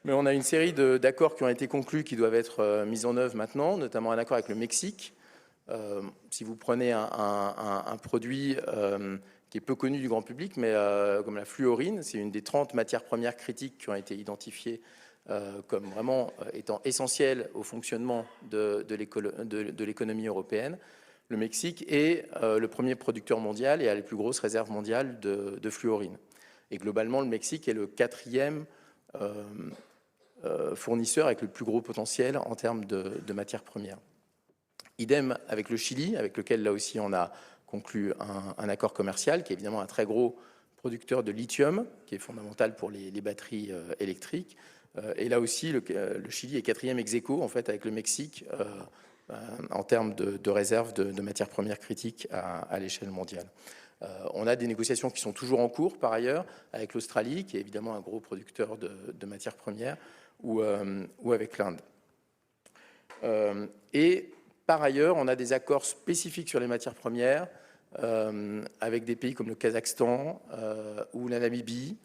Mais on a une série d'accords qui ont été conclus qui doivent être mis en œuvre maintenant, notamment un accord avec le Mexique. Si vous prenez un produit qui est peu connu du grand public, mais comme la fluorine, c'est une des 30 matières premières critiques qui ont été identifiées comme vraiment étant essentielles au fonctionnement de l'économie européenne. le Mexique est le premier producteur mondial et a les plus grosses réserves mondiales de fluorine. Et globalement, le Mexique est le 4e fournisseur avec le plus gros potentiel en termes de matières premières. Idem avec le Chili, avec lequel là aussi on a conclu un accord commercial, qui est évidemment un très gros producteur de lithium, qui est fondamental pour les batteries électriques. Et là aussi, le Chili est 4e ex aequo, en fait, avec le Mexique en termes de réserves de matières premières critiques à l'échelle mondiale. On a des négociations qui sont toujours en cours, par ailleurs, avec l'Australie, qui est évidemment un gros producteur de matières premières, ou avec l'Inde. Et par ailleurs, on a des accords spécifiques sur les matières premières avec des pays comme le Kazakhstan ou la Namibie,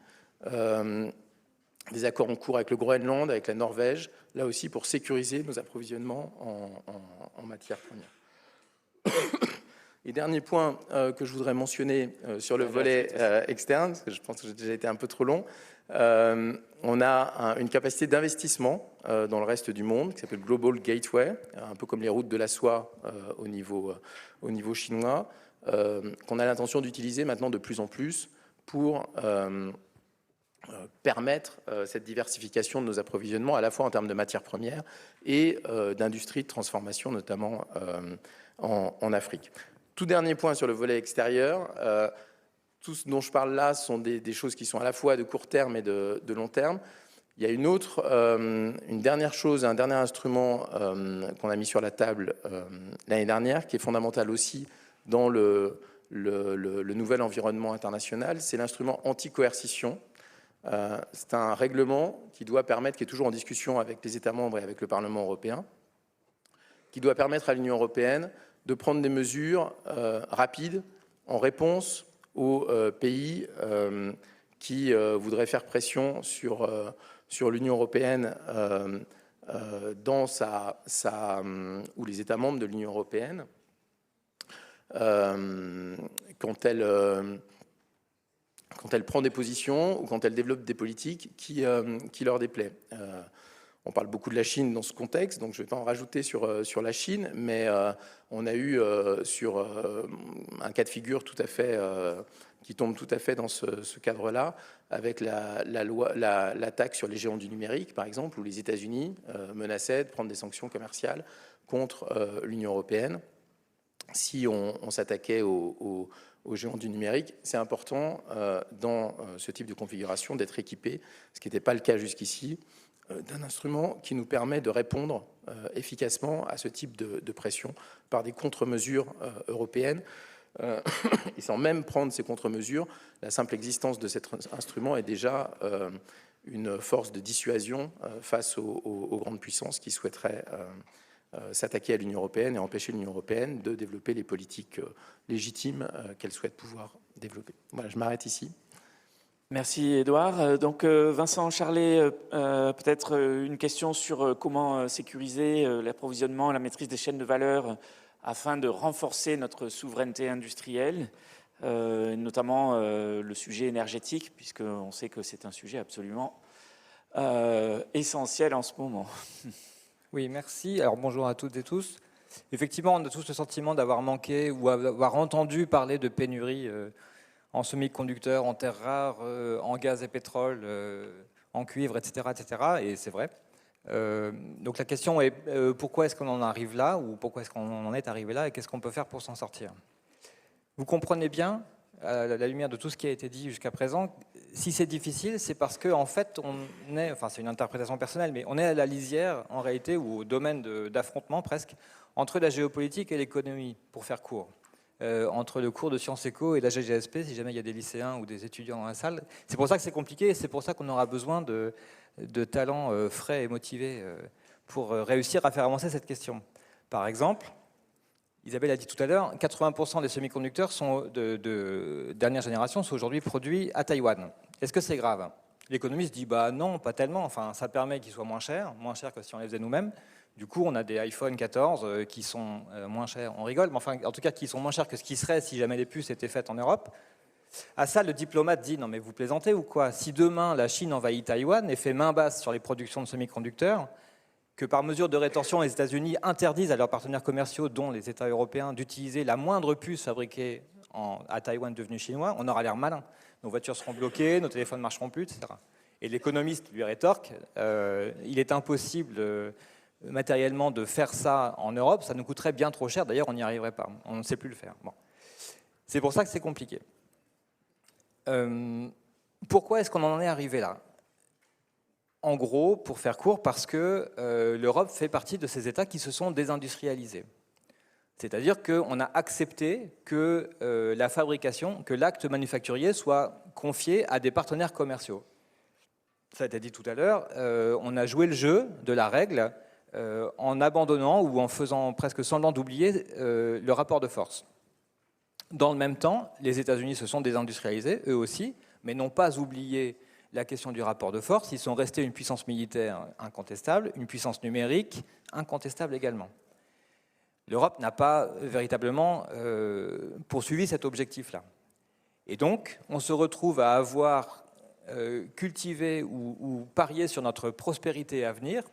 des accords en cours avec le Groenland, avec la Norvège, là aussi pour sécuriser nos approvisionnements en matières premières. Et dernier point que je voudrais mentionner sur le volet externe, parce que je pense que j'ai déjà été un peu trop long, on a une capacité d'investissement dans le reste du monde qui s'appelle Global Gateway, un peu comme les routes de la soie au niveau chinois, qu'on a l'intention d'utiliser maintenant de plus en plus pour permettre cette diversification de nos approvisionnements, à la fois en termes de matières premières et d'industrie de transformation, notamment en Afrique. Tout dernier point sur le volet extérieur, tout ce dont je parle là sont des choses qui sont à la fois de court terme et de long terme. Il y a une dernière chose, un dernier instrument qu'on a mis sur la table l'année dernière, qui est fondamental aussi dans le nouvel environnement international, c'est l'instrument anti-coercition. C'est un règlement qui doit permettre, qui est toujours en discussion avec les États membres et avec le Parlement européen, qui doit permettre à l'Union européenne de prendre des mesures rapides en réponse aux pays qui voudraient faire pression sur l'Union européenne ou les États membres de l'Union européenne quand elle prend des positions ou quand elle développe des politiques qui leur déplaît. On parle beaucoup de la Chine dans ce contexte, donc je ne vais pas en rajouter sur la Chine, mais on a eu sur un cas de figure tout à fait qui tombe tout à fait dans ce cadre-là, avec l'attaque sur les géants du numérique, par exemple, où les États-Unis menaçaient de prendre des sanctions commerciales contre l'Union européenne si on s'attaquait aux géants du numérique. C'est important dans ce type de configuration d'être équipé, ce qui n'était pas le cas jusqu'ici, d'un instrument qui nous permet de répondre efficacement à ce type de pression par des contre-mesures européennes. Et sans même prendre ces contre-mesures, la simple existence de cet instrument est déjà une force de dissuasion face aux grandes puissances qui souhaiteraient s'attaquer à l'Union européenne et empêcher l'Union européenne de développer les politiques légitimes qu'elle souhaite pouvoir développer. Voilà, je m'arrête ici. Merci Édouard. Donc Vincent Charlet, peut-être une question sur comment sécuriser l'approvisionnement, la maîtrise des chaînes de valeur afin de renforcer notre souveraineté industrielle, notamment le sujet énergétique, puisqu'on sait que c'est un sujet absolument essentiel en ce moment. Oui, merci. Alors bonjour à toutes et tous. Effectivement, on a tous le sentiment d'avoir manqué ou avoir entendu parler de pénurie en semi-conducteurs, en terres rares, en gaz et pétrole, en cuivre, etc. etc. Et c'est vrai. Donc la question est pourquoi est-ce qu'on en arrive là, ou pourquoi est-ce qu'on en est arrivé là, et qu'est-ce qu'on peut faire pour s'en sortir? Vous comprenez bien, à la lumière de tout ce qui a été dit jusqu'à présent, si c'est difficile, c'est parce qu'en fait, c'est une interprétation personnelle, mais on est à la lisière, en réalité, ou au domaine d'affrontement presque, entre la géopolitique et l'économie, pour faire court. Entre le cours de Sciences Éco et la GGSP, si jamais il y a des lycéens ou des étudiants dans la salle. C'est pour ça que c'est compliqué, et c'est pour ça qu'on aura besoin de talents frais et motivés pour réussir à faire avancer cette question. Par exemple, Isabelle a dit tout à l'heure, 80% des semi-conducteurs de dernière génération sont aujourd'hui produits à Taïwan. Est-ce que c'est grave? L'économiste dit bah non, pas tellement. Enfin, ça permet qu'ils soient moins chers que si on les faisait nous-mêmes. Du coup, on a des iPhone 14 qui sont moins chers. On rigole, mais enfin, en tout cas, qui sont moins chers que ce qui serait si jamais les puces étaient faites en Europe. À ça, le diplomate dit non, mais vous plaisantez ou quoi? Si demain la Chine envahit Taïwan et fait main basse sur les productions de semi-conducteurs, que par mesure de rétorsion, les États-Unis interdisent à leurs partenaires commerciaux, dont les États européens, d'utiliser la moindre puce fabriquée à Taïwan devenue chinois, on aura l'air malin. Nos voitures seront bloquées, nos téléphones ne marcheront plus, etc. Et l'économiste lui rétorque, il est impossible matériellement de faire ça en Europe, ça nous coûterait bien trop cher, d'ailleurs on n'y arriverait pas, on ne sait plus le faire. Bon. C'est pour ça que c'est compliqué. Pourquoi est-ce qu'on en est arrivé là? En gros, pour faire court, parce que l'Europe fait partie de ces États qui se sont désindustrialisés. C'est-à-dire qu'on a accepté que la fabrication, que l'acte manufacturier soit confié à des partenaires commerciaux. Ça a été dit tout à l'heure, on a joué le jeu de la règle en abandonnant ou en faisant presque semblant d'oublier le rapport de force. Dans le même temps, les États-Unis se sont désindustrialisés, eux aussi, mais n'ont pas oublié la question du rapport de force. Ils sont restés une puissance militaire incontestable, une puissance numérique incontestable également. L'Europe n'a pas véritablement poursuivi cet objectif-là. Et donc, on se retrouve à avoir cultivé ou parié sur notre prospérité à venir.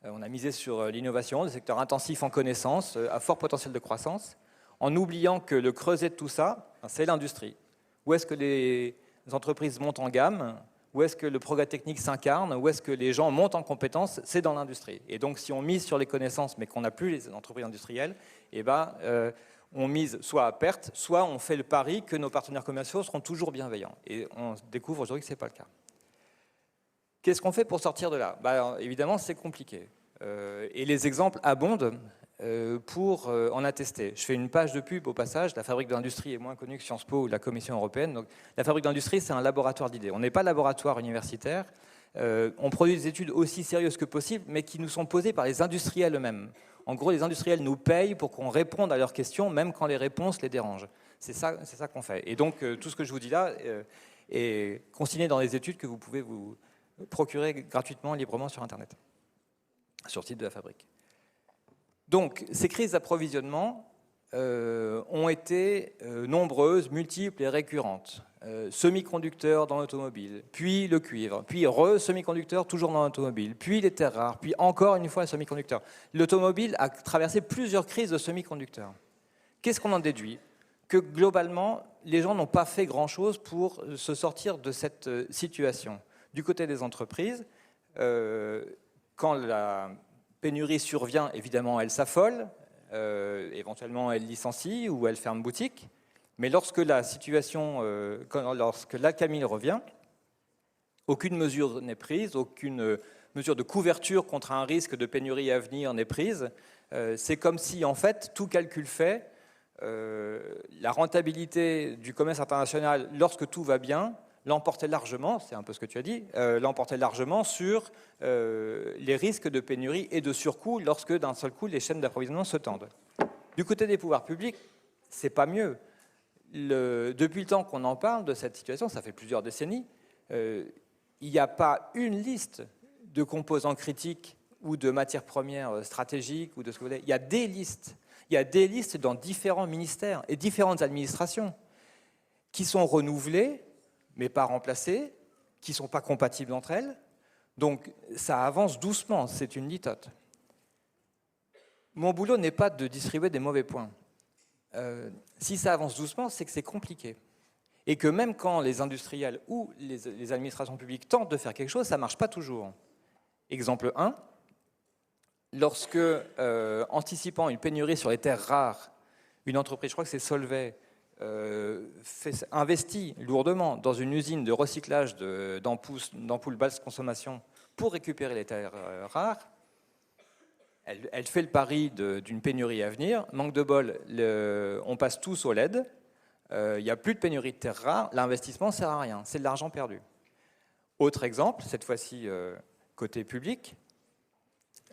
On a misé sur l'innovation, des secteurs intensifs en connaissances, à fort potentiel de croissance, en oubliant que le creuset de tout ça, c'est l'industrie. Où est-ce que les entreprises montent en gamme? Où est-ce que le progrès technique s'incarne? Où est-ce que les gens montent en compétences? C'est dans l'industrie. Et donc, si on mise sur les connaissances, mais qu'on n'a plus les entreprises industrielles, eh ben, on mise soit à perte, soit on fait le pari que nos partenaires commerciaux seront toujours bienveillants. Et on découvre aujourd'hui que ce n'est pas le cas. Qu'est-ce qu'on fait pour sortir de là? Évidemment, c'est compliqué. Et les exemples abondent pour en attester. Je fais une page de pub au passage. La Fabrique d'Industrie est moins connue que Sciences Po ou la Commission européenne. Donc, la Fabrique d'Industrie, c'est un laboratoire d'idées. On n'est pas laboratoire universitaire. On produit des études aussi sérieuses que possible, mais qui nous sont posées par les industriels eux-mêmes. En gros, les industriels nous payent pour qu'on réponde à leurs questions, même quand les réponses les dérangent. C'est ça qu'on fait. Et donc, tout ce que je vous dis là est consigné dans les études que vous pouvez vous procurer gratuitement, librement sur Internet, sur le site de la Fabrique. Donc, ces crises d'approvisionnement ont été nombreuses, multiples et récurrentes. Semi-conducteurs dans l'automobile, puis le cuivre, puis semi-conducteurs toujours dans l'automobile, puis les terres rares, puis encore une fois les semi-conducteurs. L'automobile a traversé plusieurs crises de semi-conducteurs. Qu'est-ce qu'on en déduit? Que globalement, les gens n'ont pas fait grand-chose pour se sortir de cette situation. Du côté des entreprises, quand la pénurie survient, évidemment, elles s'affolent, éventuellement elles licencient ou elles ferment boutique. Mais lorsque la situation, lorsque l'accamil revient, aucune mesure n'est prise, aucune mesure de couverture contre un risque de pénurie à venir n'est prise. C'est comme si, en fait, tout calcul fait, la rentabilité du commerce international, lorsque tout va bien, l'emportait largement, c'est un peu ce que tu as dit, l'emportait largement sur les risques de pénurie et de surcoût lorsque, d'un seul coup, les chaînes d'approvisionnement se tendent. Du côté des pouvoirs publics, c'est pas mieux. Depuis le temps qu'on en parle de cette situation, ça fait plusieurs décennies, il n'y a pas une liste de composants critiques ou de matières premières stratégiques ou de ce que vous voulez. Il y a des listes. Il y a des listes dans différents ministères et différentes administrations qui sont renouvelées, mais pas remplacées, qui ne sont pas compatibles entre elles. Donc ça avance doucement, c'est une litote. Mon boulot n'est pas de distribuer des mauvais points. Si ça avance doucement, c'est que c'est compliqué. Et que même quand les industriels ou les administrations publiques tentent de faire quelque chose, ça ne marche pas toujours. Exemple 1, lorsque, anticipant une pénurie sur les terres rares, une entreprise, je crois que c'est Solvay, investit lourdement dans une usine de recyclage d'ampoules basse consommation pour récupérer les terres rares, elle fait le pari d'une pénurie à venir. Manque de bol, on passe tous au LED. Il n'y a plus de pénurie de terres rares. L'investissement ne sert à rien. C'est de l'argent perdu. Autre exemple, cette fois-ci côté public.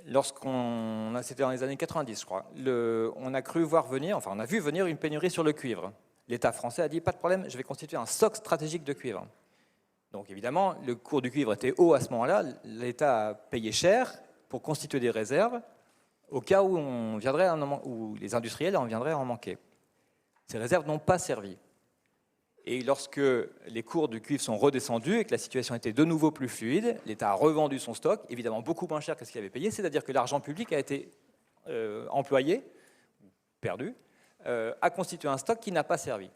C'était dans les années 90, je crois. On a vu venir une pénurie sur le cuivre. L'État français a dit, pas de problème, je vais constituer un stock stratégique de cuivre. Donc évidemment, le cours du cuivre était haut à ce moment-là. L'État a payé cher pour constituer des réserves au cas où les industriels en viendraient à en manquer. Ces réserves n'ont pas servi. Et lorsque les cours du cuivre sont redescendus et que la situation était de nouveau plus fluide, l'État a revendu son stock, évidemment beaucoup moins cher que ce qu'il avait payé, c'est-à-dire que l'argent public a été employé, perdu, à constituer un stock qui n'a pas servi.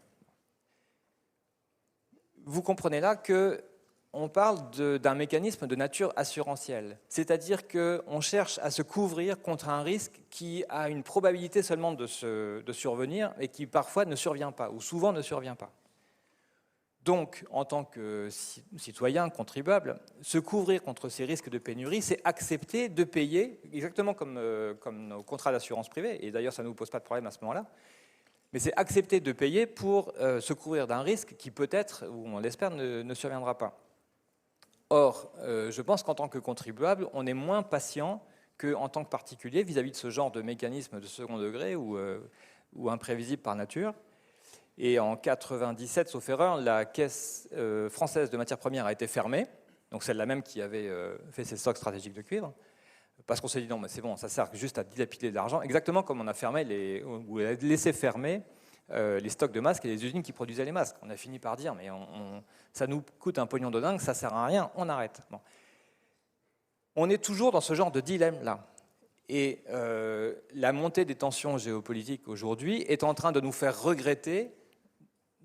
Vous comprenez là qu'on parle d'un mécanisme de nature assurantielle, c'est-à-dire qu'on cherche à se couvrir contre un risque qui a une probabilité seulement de survenir et qui parfois ne survient pas, ou souvent ne survient pas. Donc, en tant que citoyen, contribuable, se couvrir contre ces risques de pénurie, c'est accepter de payer, exactement comme nos contrats d'assurance privée, et d'ailleurs ça ne nous pose pas de problème à ce moment-là, mais c'est accepter de payer pour se couvrir d'un risque qui peut-être, ou on l'espère, ne surviendra pas. Or, je pense qu'en tant que contribuable, on est moins patient qu'en tant que particulier vis-à-vis de ce genre de mécanisme de second degré ou imprévisible par nature. Et en 1997, sauf erreur, la Caisse française de matières premières a été fermée, donc celle-là même qui avait fait ses stocks stratégiques de cuivre, parce qu'on s'est dit non, mais c'est bon, ça sert juste à dilapider de l'argent, exactement comme on a fermé ou laissé fermer les stocks de masques et les usines qui produisaient les masques. On a fini par dire, mais ça nous coûte un pognon de dingue, ça sert à rien, on arrête. Bon. On est toujours dans ce genre de dilemme-là. Et la montée des tensions géopolitiques aujourd'hui est en train de nous faire regretter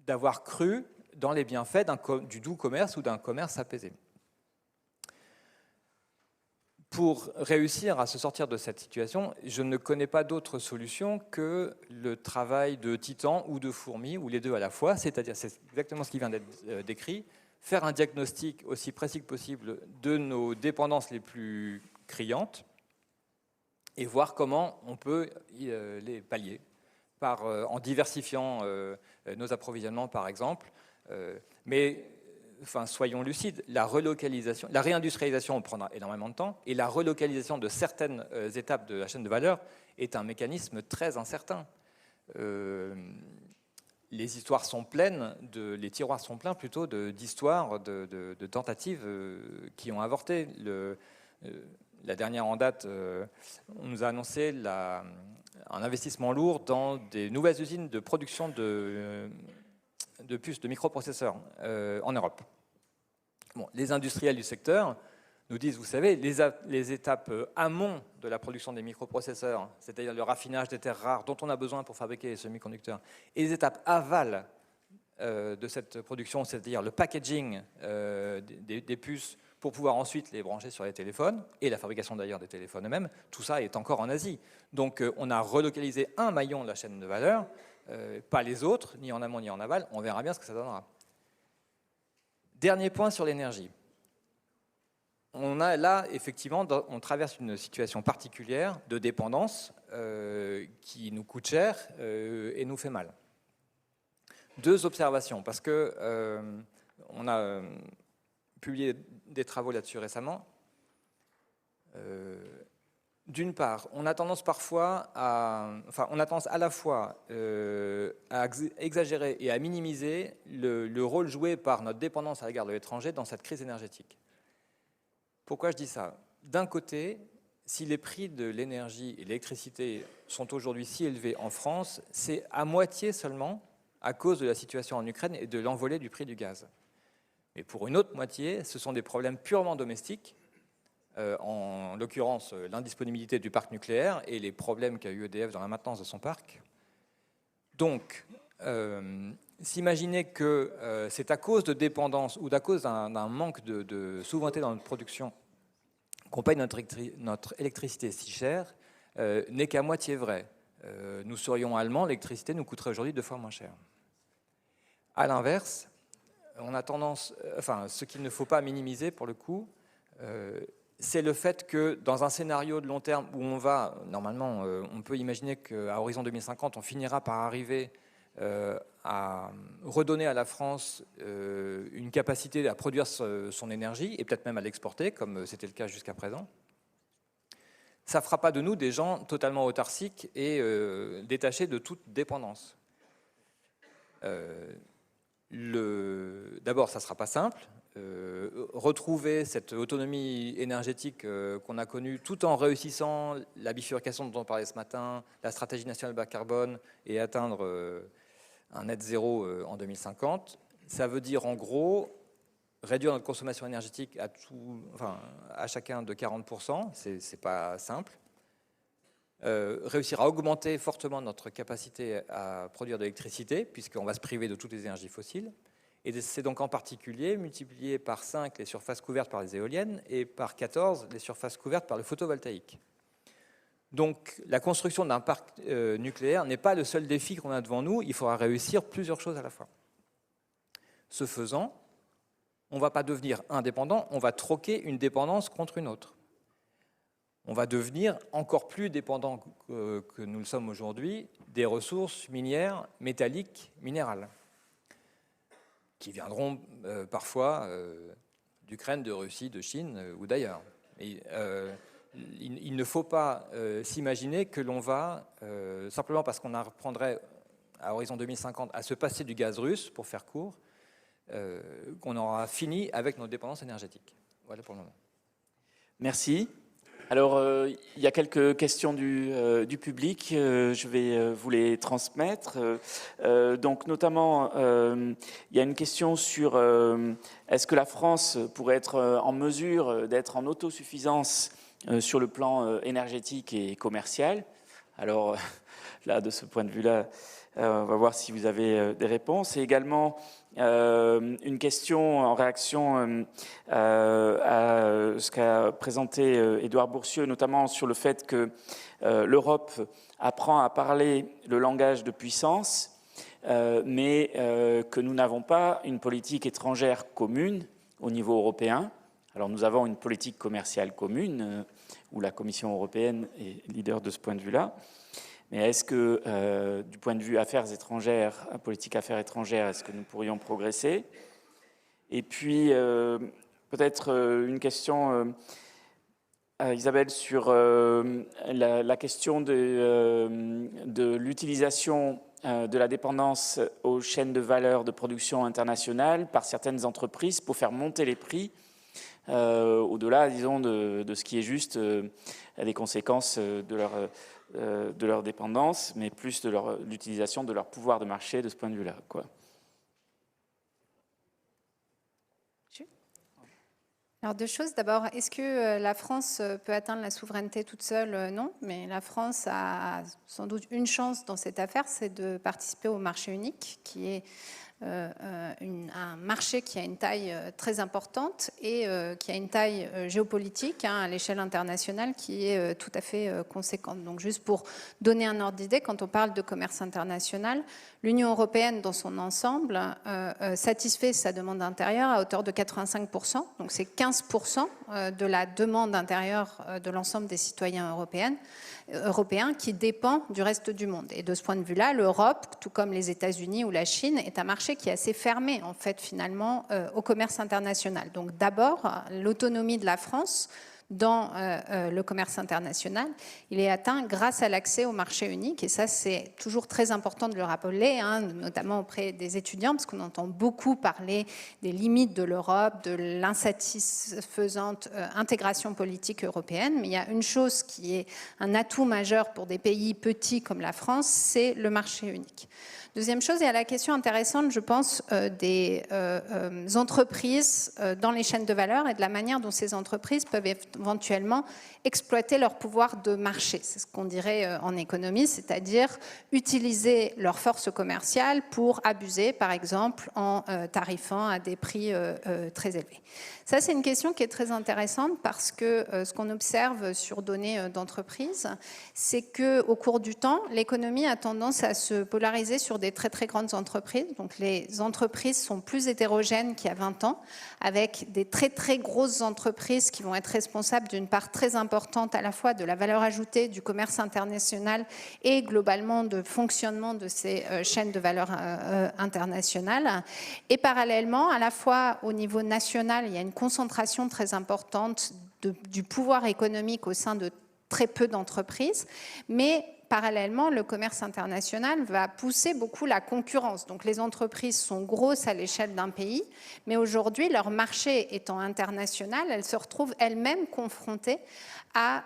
d'avoir cru dans les bienfaits du doux commerce ou d'un commerce apaisé. Pour réussir à se sortir de cette situation, je ne connais pas d'autre solution que le travail de titan ou de fourmi, ou les deux à la fois, c'est-à-dire, c'est exactement ce qui vient d'être décrit, faire un diagnostic aussi précis que possible de nos dépendances les plus criantes et voir comment on peut les pallier. En diversifiant nos approvisionnements, par exemple. Mais soyons lucides, la réindustrialisation prendra énormément de temps, et la relocalisation de certaines étapes de la chaîne de valeur est un mécanisme très incertain. Les tiroirs sont pleins plutôt d'histoires, de tentatives qui ont avorté. La dernière en date, on nous a annoncé un investissement lourd dans des nouvelles usines de production de puces, de microprocesseurs en Europe. Bon, les industriels du secteur nous disent, vous savez, les étapes amont de la production des microprocesseurs, c'est-à-dire le raffinage des terres rares dont on a besoin pour fabriquer les semi-conducteurs, et les étapes aval de cette production, c'est-à-dire le packaging des puces pour pouvoir ensuite les brancher sur les téléphones, et la fabrication d'ailleurs des téléphones eux-mêmes, tout ça est encore en Asie. Donc on a relocalisé un maillon de la chaîne de valeur, pas les autres, ni en amont ni en aval, on verra bien ce que ça donnera. Dernier point sur l'énergie. On a là, effectivement, on traverse une situation particulière de dépendance qui nous coûte cher et nous fait mal. Deux observations, parce que on a publié des travaux là-dessus récemment. D'une part, on a tendance parfois à la fois à exagérer et à minimiser le rôle joué par notre dépendance à l'égard de l'étranger dans cette crise énergétique. Pourquoi je dis ça? D'un côté, si les prix de l'énergie et de l'électricité sont aujourd'hui si élevés en France, c'est à moitié seulement à cause de la situation en Ukraine et de l'envolée du prix du gaz. Mais pour une autre moitié, ce sont des problèmes purement domestiques, en l'occurrence l'indisponibilité du parc nucléaire et les problèmes qu'a eu EDF dans la maintenance de son parc. Donc, s'imaginer que c'est à cause de dépendance ou à cause d'un manque de souveraineté dans notre production qu'on paye notre électricité si chère n'est qu'à moitié vrai. Nous serions allemands, l'électricité nous coûterait aujourd'hui 2 fois moins cher. À l'inverse, on a tendance, ce qu'il ne faut pas minimiser pour le coup, c'est le fait que dans un scénario de long terme où on va, normalement, on peut imaginer qu'à horizon 2050, on finira par arriver à redonner à la France une capacité à produire son énergie et peut-être même à l'exporter, comme c'était le cas jusqu'à présent. Ça ne fera pas de nous des gens totalement autarciques et détachés de toute dépendance. D'abord, ça ne sera pas simple. Retrouver cette autonomie énergétique qu'on a connue tout en réussissant la bifurcation dont on parlait ce matin, la stratégie nationale bas carbone et atteindre un net zéro en 2050, Ça veut dire en gros réduire notre consommation énergétique à chacun de 40%, c'est pas simple. Réussir à augmenter fortement notre capacité à produire de l'électricité, puisqu'on va se priver de toutes les énergies fossiles. Et c'est donc en particulier multiplier par 5 les surfaces couvertes par les éoliennes et par 14 les surfaces couvertes par le photovoltaïque. Donc la construction d'un parc nucléaire n'est pas le seul défi qu'on a devant nous, il faudra réussir plusieurs choses à la fois. Ce faisant, on ne va pas devenir indépendant, on va troquer une dépendance contre une autre. On va devenir encore plus dépendant que nous le sommes aujourd'hui des ressources minières, métalliques, minérales, qui viendront parfois d'Ukraine, de Russie, de Chine ou d'ailleurs. Il ne faut pas s'imaginer que l'on va, simplement parce qu'on apprendrait à horizon 2050 à se passer du gaz russe, pour faire court, qu'on aura fini avec nos dépendances énergétiques. Voilà pour le moment. Merci. Alors, il y a quelques questions du public. Je vais vous les transmettre. Donc, notamment, il y a une question sur est-ce que la France pourrait être en mesure d'être en autosuffisance sur le plan énergétique et commercial. Alors, là, de ce point de vue-là, on va voir si vous avez des réponses. Et également, une question en réaction à ce qu'a présenté Édouard Bourcieux, notamment sur le fait que l'Europe apprend à parler le langage de puissance, mais que nous n'avons pas une politique étrangère commune au niveau européen. Alors nous avons une politique commerciale commune, où la Commission européenne est leader de ce point de vue-là. Mais est-ce que, du point de vue affaires étrangères, politique affaires étrangères, est-ce que nous pourrions progresser? Et puis, peut-être une question, Isabelle, sur la question de l'utilisation de la dépendance aux chaînes de valeur de production internationale par certaines entreprises pour faire monter les prix, au-delà, disons, de ce qui est juste les conséquences de leur dépendance, mais plus de l'utilisation de leur pouvoir de marché de ce point de vue-là, quoi. Alors deux choses. D'abord, est-ce que la France peut atteindre la souveraineté toute seule? Non, mais la France a sans doute une chance dans cette affaire, c'est de participer au marché unique, qui est un marché qui a une taille très importante et qui a une taille géopolitique à l'échelle internationale qui est tout à fait conséquente. Donc juste pour donner un ordre d'idée, quand on parle de commerce international, l'Union européenne dans son ensemble satisfait sa demande intérieure à hauteur de 85%, donc c'est 15% de la demande intérieure de l'ensemble des citoyens européens qui dépend du reste du monde. Et de ce point de vue-là, l'Europe, tout comme les États-Unis ou la Chine, est un marché qui est assez fermé, en fait, finalement, au commerce international. Donc d'abord, l'autonomie de la France dans le commerce international, il est atteint grâce à l'accès au marché unique. Et ça, c'est toujours très important de le rappeler, notamment auprès des étudiants, parce qu'on entend beaucoup parler des limites de l'Europe, de l'insatisfaisante intégration politique européenne. Mais il y a une chose qui est un atout majeur pour des pays petits comme la France, c'est le marché unique. Deuxième chose, il y a la question intéressante, je pense, des entreprises dans les chaînes de valeur et de la manière dont ces entreprises peuvent éventuellement exploiter leur pouvoir de marché. C'est ce qu'on dirait en économie, c'est-à-dire utiliser leur force commerciale pour abuser, par exemple, en tarifant à des prix très élevés. Ça, c'est une question qui est très intéressante parce que ce qu'on observe sur données d'entreprise, c'est qu'au cours du temps, l'économie a tendance à se polariser sur des très très grandes entreprises. Donc les entreprises sont plus hétérogènes qu'il y a 20 ans, avec des très très grosses entreprises qui vont être responsables d'une part très importante à la fois de la valeur ajoutée, du commerce international et globalement de fonctionnement de ces chaînes de valeur internationales. Et parallèlement, à la fois au niveau national, il y a une concentration très importante du pouvoir économique au sein de très peu d'entreprises, mais parallèlement, le commerce international va pousser beaucoup la concurrence. Donc les entreprises sont grosses à l'échelle d'un pays, mais aujourd'hui, leur marché étant international, elles se retrouvent elles-mêmes confrontées à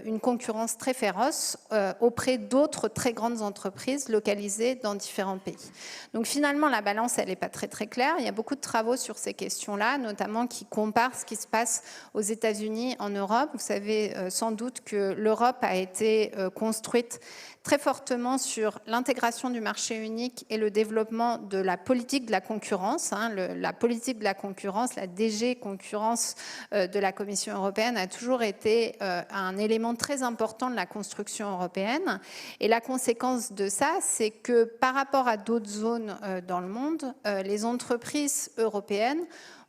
une concurrence très féroce auprès d'autres très grandes entreprises localisées dans différents pays. Donc finalement, la balance, elle n'est pas très très claire. Il y a beaucoup de travaux sur ces questions-là, notamment qui comparent ce qui se passe aux États-Unis, en Europe. Vous savez sans doute que l'Europe a été construite très fortement sur l'intégration du marché unique et le développement de la politique de la concurrence. La politique de la concurrence, la DG concurrence de la Commission européenne a toujours été un élément très important de la construction européenne. Et la conséquence de ça, c'est que par rapport à d'autres zones dans le monde, les entreprises européennes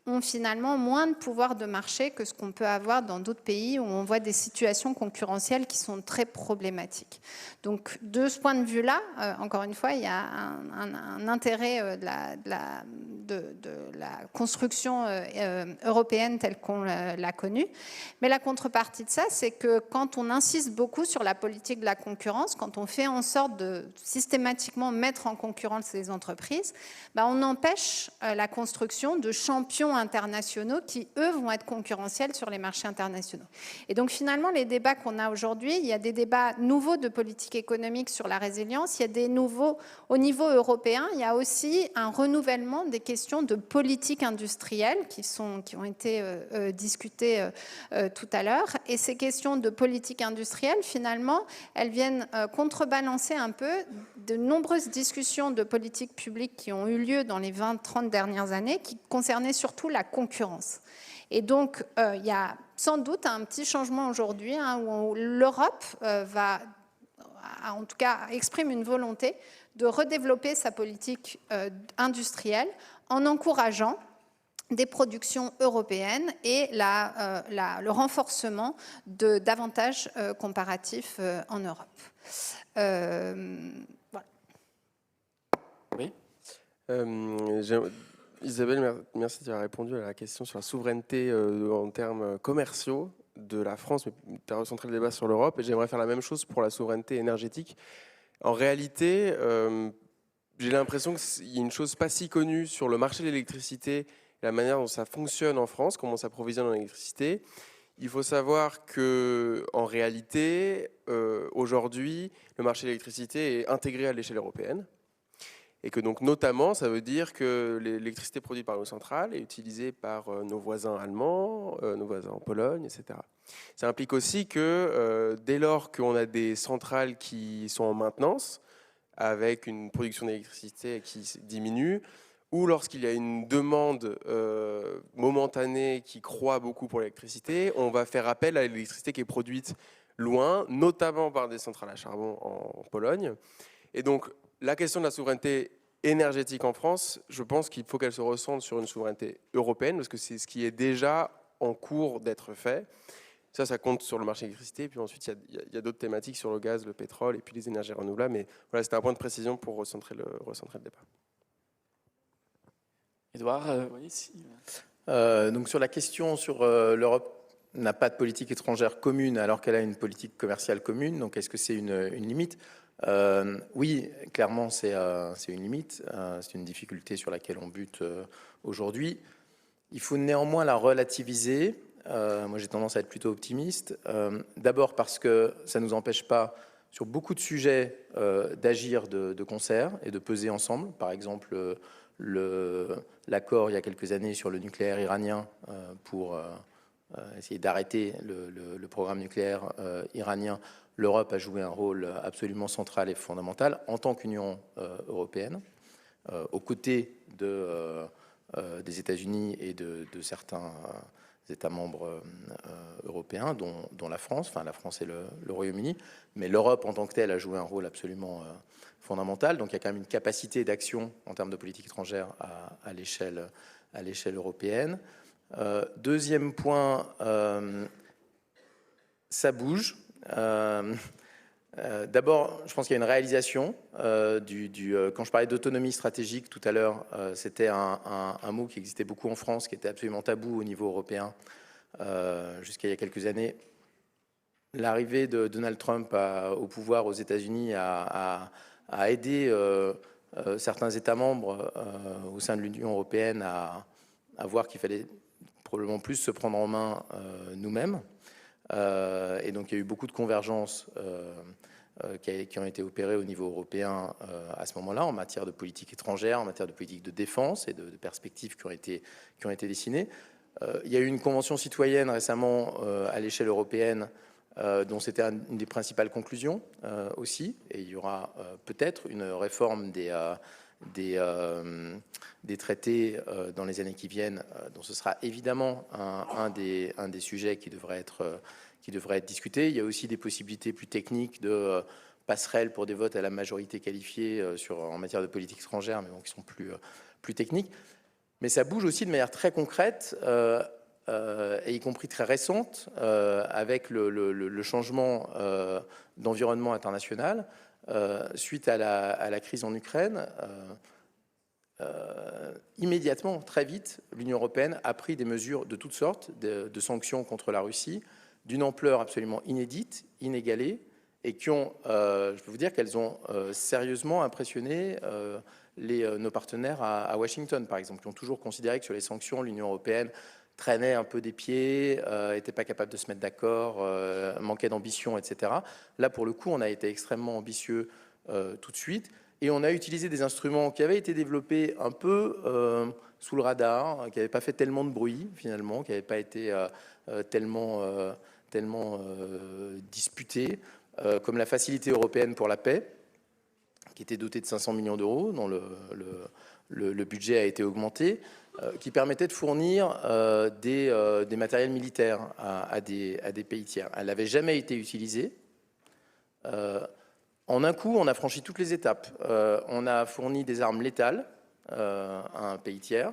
ont finalement moins de pouvoir de marché que ce qu'on peut avoir dans d'autres pays où on voit des situations concurrentielles qui sont très problématiques. Donc, de ce point de vue-là, encore une fois, il y a un intérêt de la construction européenne telle qu'on l'a connue. Mais la contrepartie de ça, c'est que quand on insiste beaucoup sur la politique de la concurrence, quand on fait en sorte de systématiquement mettre en concurrence les entreprises, on empêche la construction de champions internationaux qui, eux, vont être concurrentiels sur les marchés internationaux. Et donc, finalement, les débats qu'on a aujourd'hui, il y a des débats nouveaux de politique économique sur la résilience, il y a des nouveaux, au niveau européen, il y a aussi un renouvellement des questions de politique industrielle qui ont été discutées tout à l'heure. Et ces questions de politique industrielle, finalement, elles viennent contrebalancer un peu de nombreuses discussions de politique publique qui ont eu lieu dans les 20-30 dernières années, qui concernaient surtout la concurrence. Et donc, il y a sans doute un petit changement aujourd'hui où l'Europe en tout cas, exprime une volonté de redévelopper sa politique industrielle en encourageant des productions européennes et le renforcement d'avantages comparatifs en Europe. Voilà. Oui. Isabelle, merci d'avoir répondu à la question sur la souveraineté en termes commerciaux de la France, mais tu as recentré le débat sur l'Europe, et j'aimerais faire la même chose pour la souveraineté énergétique. En réalité, j'ai l'impression qu'il y a une chose pas si connue sur le marché de l'électricité, la manière dont ça fonctionne en France, comment on s'approvisionne en électricité. Il faut savoir qu'en réalité, aujourd'hui, le marché de l'électricité est intégré à l'échelle européenne. Et que donc notamment, ça veut dire que l'électricité produite par nos centrales est utilisée par nos voisins allemands, nos voisins en Pologne, etc. Ça implique aussi que dès lors qu'on a des centrales qui sont en maintenance, avec une production d'électricité qui diminue, ou lorsqu'il y a une demande momentanée qui croît beaucoup pour l'électricité, on va faire appel à l'électricité qui est produite loin, notamment par des centrales à charbon en Pologne. Et donc, la question de la souveraineté énergétique en France, je pense qu'il faut qu'elle se recentre sur une souveraineté européenne, parce que c'est ce qui est déjà en cours d'être fait. Ça compte sur le marché de l'électricité. Puis ensuite, il y a d'autres thématiques sur le gaz, le pétrole et puis les énergies renouvelables. Mais voilà, c'était un point de précision pour recentrer le débat. Édouard, oui, si. Donc sur la question sur l'Europe n'a pas de politique étrangère commune alors qu'elle a une politique commerciale commune, donc est-ce que c'est une limite ? Oui, clairement, c'est une limite, c'est une difficulté sur laquelle on bute aujourd'hui. Il faut néanmoins la relativiser. Moi, j'ai tendance à être plutôt optimiste. D'abord parce que ça ne nous empêche pas, sur beaucoup de sujets, d'agir de concert et de peser ensemble. Par exemple, l'accord il y a quelques années sur le nucléaire iranien pour essayer d'arrêter le programme nucléaire iranien. L'Europe a joué un rôle absolument central et fondamental en tant qu'Union européenne, aux côtés des États-Unis et de certains États membres européens, dont la France, enfin la France et le Royaume-Uni. Mais l'Europe en tant que telle a joué un rôle absolument fondamental. Donc il y a quand même une capacité d'action en termes de politique étrangère à l'échelle européenne. Deuxième point, ça bouge. D'abord, je pense qu'il y a une réalisation quand je parlais d'autonomie stratégique tout à l'heure, c'était un mot qui existait beaucoup en France, qui était absolument tabou au niveau européen jusqu'à il y a quelques années. l'arrivée de Donald Trump au pouvoir aux États-Unis a aidé certains États membres au sein de l'Union européenne à voir qu'il fallait probablement plus se prendre en main nous-mêmes. Et donc il y a eu beaucoup de convergences qui ont été opérées au niveau européen à ce moment-là, en matière de politique étrangère, en matière de politique de défense et de perspectives qui ont été dessinées. Il y a eu une convention citoyenne récemment à l'échelle européenne dont c'était une des principales conclusions aussi. Et il y aura peut-être une réforme des traités dans les années qui viennent, dont ce sera évidemment un des sujets qui devrait être discuté. Il y a aussi des possibilités plus techniques de passerelles pour des votes à la majorité qualifiée en matière de politique étrangère, mais bon, qui sont plus techniques. Mais ça bouge aussi de manière très concrète, et y compris très récente, avec le changement d'environnement international suite à la crise en Ukraine. Immédiatement, très vite, l'Union européenne a pris des mesures de toutes sortes, de sanctions contre la Russie, d'une ampleur absolument inédite, inégalée, et qui ont, je peux vous dire qu'elles ont sérieusement impressionné nos partenaires à Washington, par exemple, qui ont toujours considéré que sur les sanctions, l'Union européenne traînait un peu des pieds, n'était pas capable de se mettre d'accord, manquait d'ambition, etc. Là, pour le coup, on a été extrêmement ambitieux tout de suite, et on a utilisé des instruments qui avaient été développés un peu sous le radar, qui n'avaient pas fait tellement de bruit, finalement, qui n'avaient pas été tellement disputés, comme la Facilité européenne pour la paix, qui était dotée de 500 millions d'euros, dont le budget a été augmenté, qui permettait de fournir des matériels militaires à des pays tiers. Elle n'avait jamais été utilisée. En un coup, on a franchi toutes les étapes. On a fourni des armes létales à un pays tiers.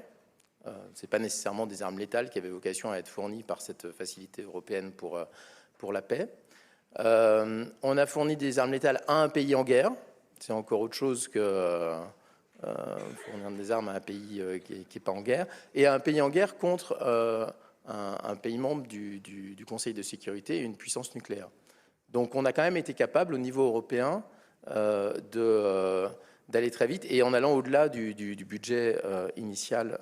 Ce n'est pas nécessairement des armes létales qui avaient vocation à être fournies par cette Facilité européenne pour la paix. On a fourni des armes létales à un pays en guerre. C'est encore autre chose que fournir des armes à un pays qui n'est pas en guerre. Et à un pays en guerre contre un pays membre du Conseil de sécurité et une puissance nucléaire. Donc on a quand même été capable au niveau européen d'aller très vite et en allant au-delà du budget initial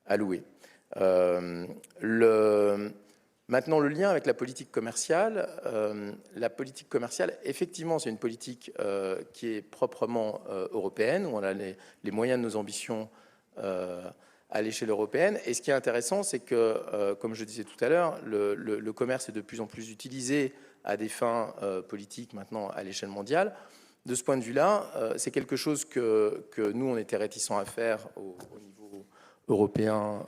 alloué. Maintenant, le lien avec la politique commerciale. La politique commerciale, effectivement, c'est une politique qui est proprement européenne, où on a les moyens de nos ambitions à l'échelle européenne. Et ce qui est intéressant, c'est que, comme je disais tout à l'heure, le commerce est de plus en plus utilisé à des fins politiques maintenant à l'échelle mondiale. De ce point de vue-là, c'est quelque chose que nous, on était réticents à faire au niveau européen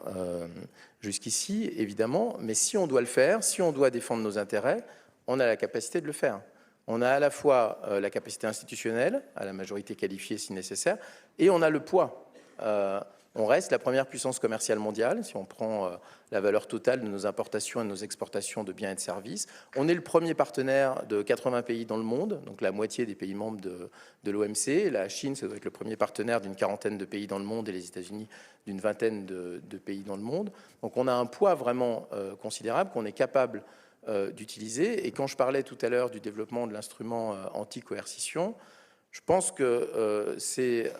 jusqu'ici, évidemment. Mais si on doit le faire, si on doit défendre nos intérêts, on a la capacité de le faire. On a à la fois la capacité institutionnelle, à la majorité qualifiée si nécessaire, et on a le poids. On reste la première puissance commerciale mondiale, si on prend la valeur totale de nos importations et de nos exportations de biens et de services. On est le premier partenaire de 80 pays dans le monde, donc la moitié des pays membres de l'OMC. La Chine, ça doit être le premier partenaire d'une quarantaine de pays dans le monde et les États-Unis d'une vingtaine de pays dans le monde. Donc on a un poids vraiment considérable qu'on est capable d'utiliser. Et quand je parlais tout à l'heure du développement de l'instrument anti-coercition, je pense que c'est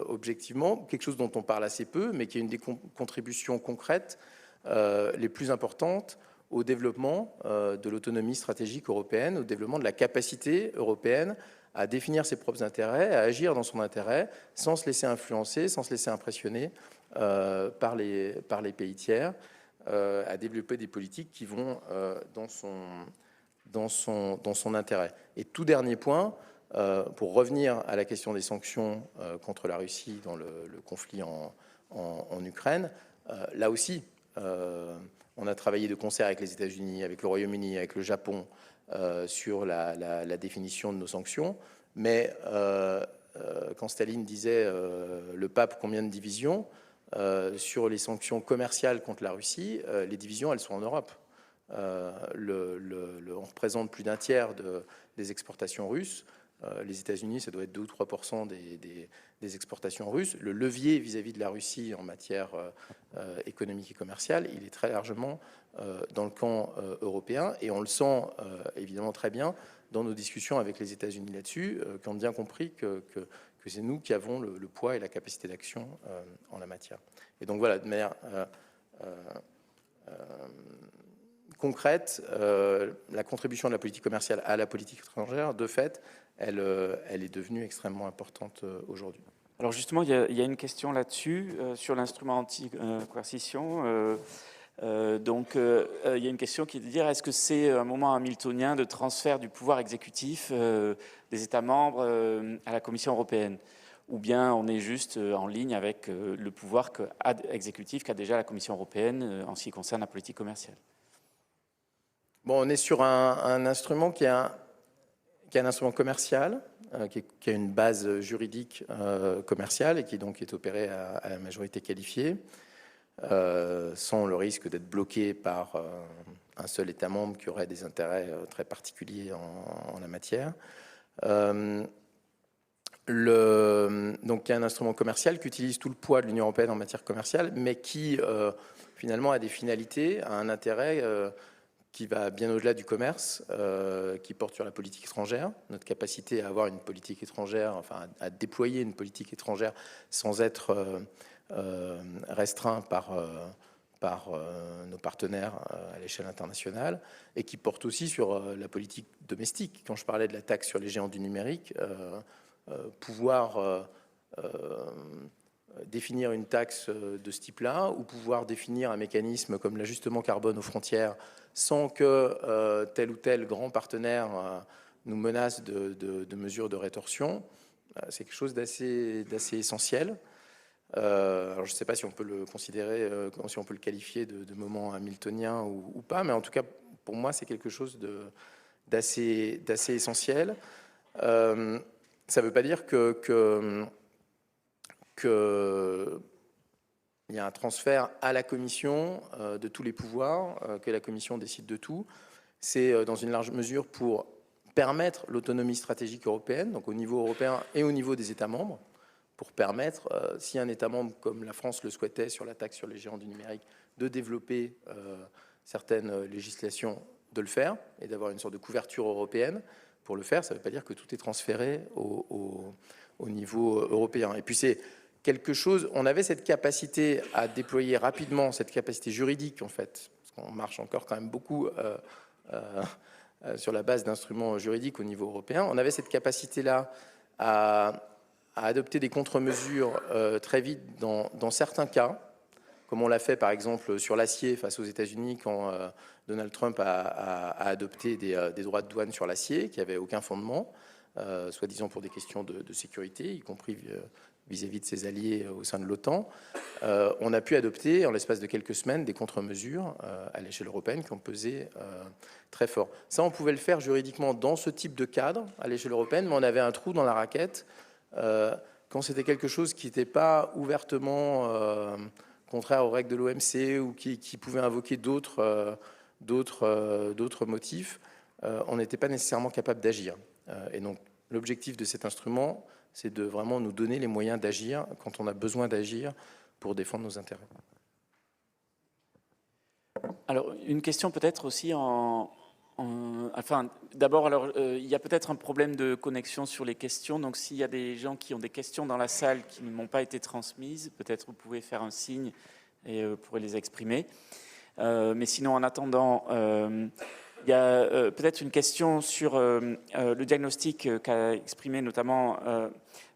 objectivement quelque chose dont on parle assez peu, mais qui est une des contributions concrètes les plus importantes au développement de l'autonomie stratégique européenne, au développement de la capacité européenne à définir ses propres intérêts, à agir dans son intérêt, sans se laisser influencer, sans se laisser impressionner par les pays tiers, à développer des politiques qui vont dans son intérêt. Et tout dernier point, pour revenir à la question des sanctions contre la Russie dans le conflit en Ukraine, là aussi, on a travaillé de concert avec les États-Unis, avec le Royaume-Uni, avec le Japon sur la définition de nos sanctions. Mais quand Staline disait le pape combien de divisions sur les sanctions commerciales contre la Russie, les divisions elles sont en Europe. On représente plus d'un tiers des exportations russes. les États-Unis, ça doit être 2 ou 3% des exportations russes. Le levier vis-à-vis de la Russie en matière économique et commerciale, il est très largement dans le camp européen. Et on le sent évidemment très bien dans nos discussions avec les États-Unis là-dessus, qui ont bien compris que c'est nous qui avons le poids et la capacité d'action en la matière. Et donc voilà, de manière concrète, la contribution de la politique commerciale à la politique étrangère, de fait, elle est devenue extrêmement importante aujourd'hui. Alors justement, il y a une question là-dessus, sur l'instrument anti-coercition. Donc, il y a une question qui est de dire, est-ce que c'est un moment hamiltonien de transfert du pouvoir exécutif des États membres à la Commission européenne? Ou bien on est juste en ligne avec le pouvoir exécutif qu'a déjà la Commission européenne en ce qui concerne la politique commerciale? Bon, on est sur un instrument qui est un instrument commercial, qui a une base juridique commerciale et qui donc est opéré à la majorité qualifiée, sans le risque d'être bloqué par un seul État membre qui aurait des intérêts très particuliers en la matière. Donc il y a un instrument commercial qui utilise tout le poids de l'Union européenne en matière commerciale, mais qui finalement a des finalités, a un intérêt qui va bien au-delà du commerce, qui porte sur la politique étrangère, notre capacité à avoir une politique étrangère, enfin à déployer une politique étrangère sans être restreint par nos partenaires à l'échelle internationale, et qui porte aussi sur la politique domestique. Quand je parlais de la taxe sur les géants du numérique, pouvoir définir une taxe de ce type-là, ou pouvoir définir un mécanisme comme l'ajustement carbone aux frontières sans que tel ou tel grand partenaire nous menace de mesures de rétorsion, c'est quelque chose d'assez essentiel. Alors je ne sais pas si on peut le considérer, si on peut le qualifier de moment hamiltonien ou pas, mais en tout cas, pour moi, c'est quelque chose d'assez essentiel. Ça ne veut pas dire qu'il y a un transfert à la Commission de tous les pouvoirs, que la Commission décide de tout. C'est dans une large mesure pour permettre l'autonomie stratégique européenne, donc au niveau européen et au niveau des États membres, pour permettre, si un État membre comme la France le souhaitait sur la taxe sur les géants du numérique, de développer certaines législations, de le faire, et d'avoir une sorte de couverture européenne pour le faire. Ça ne veut pas dire que tout est transféré au niveau européen. Et puis c'est quelque chose, on avait cette capacité à déployer rapidement, cette capacité juridique en fait, parce qu'on marche encore quand même beaucoup sur la base d'instruments juridiques au niveau européen, on avait cette capacité-là à adopter des contre-mesures très vite dans certains cas, comme on l'a fait par exemple sur l'acier face aux États-Unis quand Donald Trump a adopté des droits de douane sur l'acier qui n'avaient aucun fondement, soi-disant pour des questions de sécurité, y compris vis-à-vis de ses alliés au sein de l'OTAN. On a pu adopter en l'espace de quelques semaines des contre-mesures à l'échelle européenne qui ont pesé très fort. Ça, on pouvait le faire juridiquement dans ce type de cadre à l'échelle européenne, mais on avait un trou dans la raquette quand c'était quelque chose qui n'était pas ouvertement contraire aux règles de l'OMC ou qui pouvait invoquer d'autres motifs, on n'était pas nécessairement capable d'agir. Et donc, l'objectif de cet instrument, c'est de vraiment nous donner les moyens d'agir quand on a besoin d'agir pour défendre nos intérêts. Alors, une question peut-être aussi enfin, d'abord, alors, il y a peut-être un problème de connexion sur les questions. Donc, s'il y a des gens qui ont des questions dans la salle qui ne m'ont pas été transmises, peut-être vous pouvez faire un signe et vous pourrez les exprimer. Mais sinon, en attendant, il y a peut-être une question sur le diagnostic qu'a exprimé notamment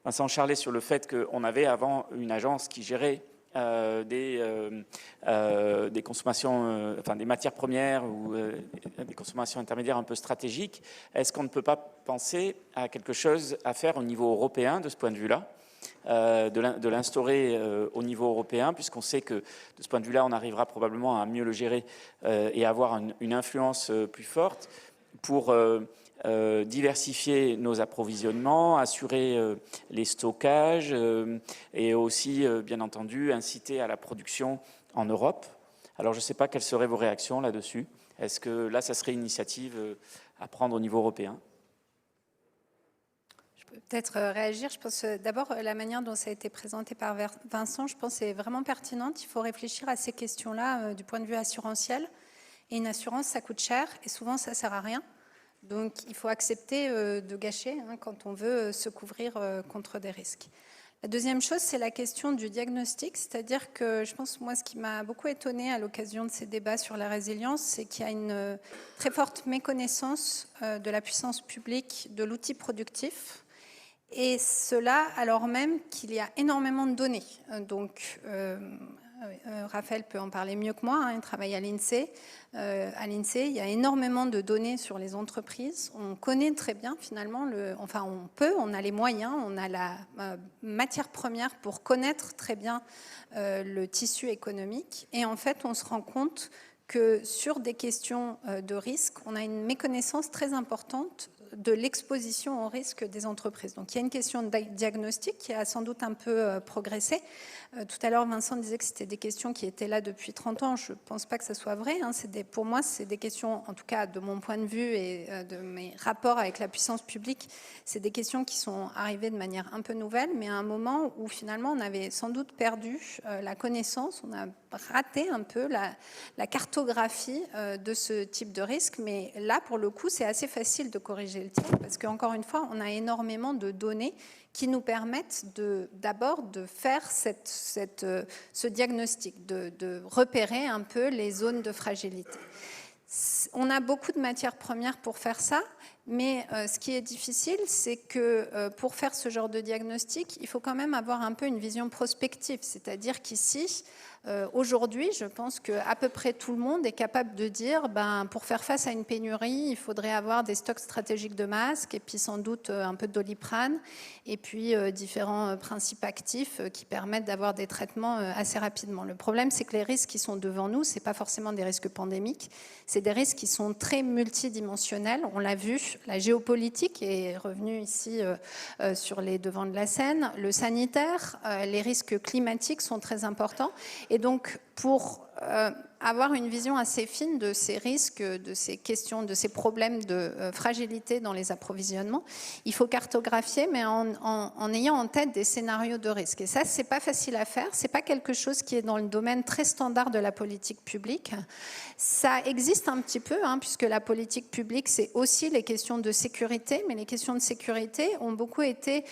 Vincent Charlet sur le fait qu'on avait avant une agence qui gérait des consommations, enfin des matières premières ou des consommations intermédiaires un peu stratégiques. Est-ce qu'on ne peut pas penser à quelque chose à faire au niveau européen de ce point de vue-là, de l'instaurer au niveau européen, puisqu'on sait que de ce point de vue-là, on arrivera probablement à mieux le gérer et avoir une influence plus forte pour diversifier nos approvisionnements, assurer les stockages et aussi, bien entendu, inciter à la production en Europe. Alors, je ne sais pas quelles seraient vos réactions là-dessus. Est-ce que là, ça serait une initiative à prendre au niveau européen ? peut-être réagir. Je pense d'abord la manière dont ça a été présenté par Vincent, je pense est vraiment pertinente. Il faut réfléchir à ces questions-là du point de vue assurantiel. Et une assurance, ça coûte cher et souvent ça sert à rien. Donc il faut accepter de gâcher quand on veut se couvrir contre des risques. La deuxième chose, c'est la question du diagnostic, c'est-à-dire que je pense, moi, ce qui m'a beaucoup étonnée à l'occasion de ces débats sur la résilience, c'est qu'il y a une très forte méconnaissance de la puissance publique de l'outil productif, et cela alors même qu'il y a énormément de données. Donc, Raphaël peut en parler mieux que moi, il travaille à l'INSEE. À l'INSEE, il y a énormément de données sur les entreprises. On connaît très bien finalement, on a les moyens, on a la matière première pour connaître très bien le tissu économique. Et en fait, on se rend compte que sur des questions de risque, on a une méconnaissance très importante de l'exposition au risque des entreprises. Donc il y a une question de diagnostic qui a sans doute un peu progressé. Tout à l'heure, Vincent disait que c'était des questions qui étaient là depuis 30 ans. Je ne pense pas que ça soit vrai. Pour moi, c'est des questions, en tout cas de mon point de vue et de mes rapports avec la puissance publique, c'est des questions qui sont arrivées de manière un peu nouvelle, mais à un moment où finalement on avait sans doute perdu la connaissance, on a raté un peu la cartographie de ce type de risque. Mais là, pour le coup, c'est assez facile de corriger le tir parce qu'encore une fois, on a énormément de données qui nous permettent d'abord de faire ce diagnostic, de repérer un peu les zones de fragilité. On a beaucoup de matières premières pour faire ça, mais ce qui est difficile, c'est que pour faire ce genre de diagnostic, il faut quand même avoir un peu une vision prospective, c'est-à-dire qu'ici, aujourd'hui, je pense qu'à peu près tout le monde est capable de dire pour faire face à une pénurie, il faudrait avoir des stocks stratégiques de masques et puis sans doute un peu de Doliprane et puis différents principes actifs qui permettent d'avoir des traitements assez rapidement. Le problème, c'est que les risques qui sont devant nous, ce n'est pas forcément des risques pandémiques, c'est des risques qui sont très multidimensionnels. On l'a vu, la géopolitique est revenue ici sur les devants de la scène, le sanitaire, les risques climatiques sont très importants. Et donc, pour avoir une vision assez fine de ces risques, de ces questions, de ces problèmes de fragilité dans les approvisionnements, il faut cartographier, mais en ayant en tête des scénarios de risque. Et ça, c'est pas facile à faire. C'est pas quelque chose qui est dans le domaine très standard de la politique publique. Ça existe un petit peu, puisque la politique publique, c'est aussi les questions de sécurité, mais les questions de sécurité ont beaucoup été